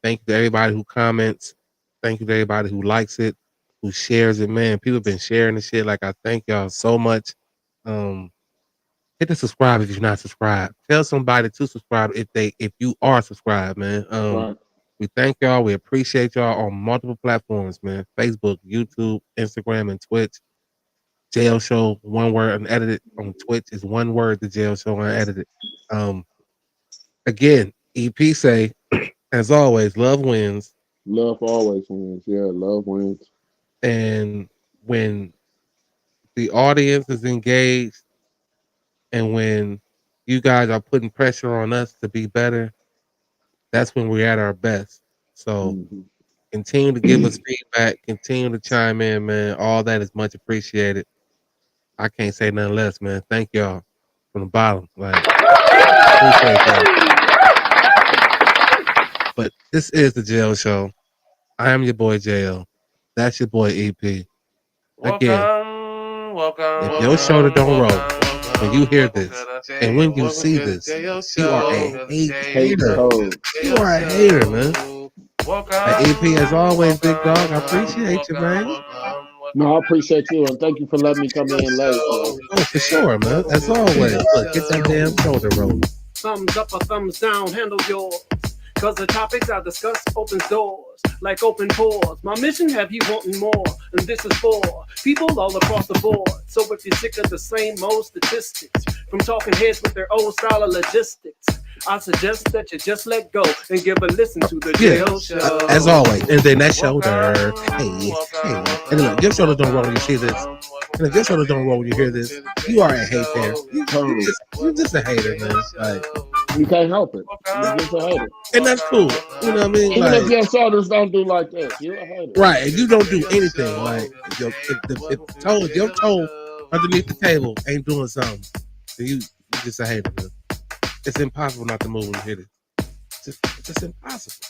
Speaker 1: Thank you to everybody who comments. Thank you to everybody who likes it, who shares it, man. People have been sharing the shit. Like I thank y'all so much. Hit the subscribe if you're not subscribed. Tell somebody to subscribe if you are subscribed, man.
Speaker 3: Right.
Speaker 1: We thank y'all. We appreciate y'all on multiple platforms, man. Facebook, YouTube, Instagram, and Twitch. Jail Show, one word unedited. On Twitch is one word, the Jail Show unedited. Again, EP say, as always, love wins.
Speaker 3: Love always wins. Yeah, love wins.
Speaker 1: And when the audience is engaged and when you guys are putting pressure on us to be better, that's when we're at our best. So continue to give us feedback, continue to chime in, man. All that is much appreciated. I can't say nothing less, man. Thank y'all from the bottom. Like, appreciate that. But this is the Jail Show. I am your boy JL. That's your boy EP. Again, if your shoulder don't roll when you hear this and when you see this, you are a hater. You are a hater, man. And EP, as always, big dog, I appreciate you, man.
Speaker 3: No, I appreciate you, and thank you for letting me come in late.
Speaker 1: Oh, for sure, man. As always, look, get that damn shoulder rolling.
Speaker 2: Thumbs up or thumbs down, handle yours. Cause the topics I discuss opens doors, like open pores. My mission have you wanting more, and this is for people all across the board. So if you're sick of the same old statistics, from talking heads with their old style of logistics, I suggest that you just let go and give a listen to the Jail Show.
Speaker 1: As always, and then that shoulder, hey. And look, your shoulder don't roll when you see this. And if your shoulder don't roll when you hear this, you are a hater. You're just a hater, man. Like,
Speaker 3: You can't help it. You're just a hater.
Speaker 1: And that's cool. You know what I mean?
Speaker 3: Even if
Speaker 1: Like,
Speaker 3: your shoulders don't do like this, you're a hater.
Speaker 1: right, and you don't do anything. Like, if your toe underneath the table ain't doing something, then you just a hater. Man. It's impossible not to move and hit it. It's just impossible.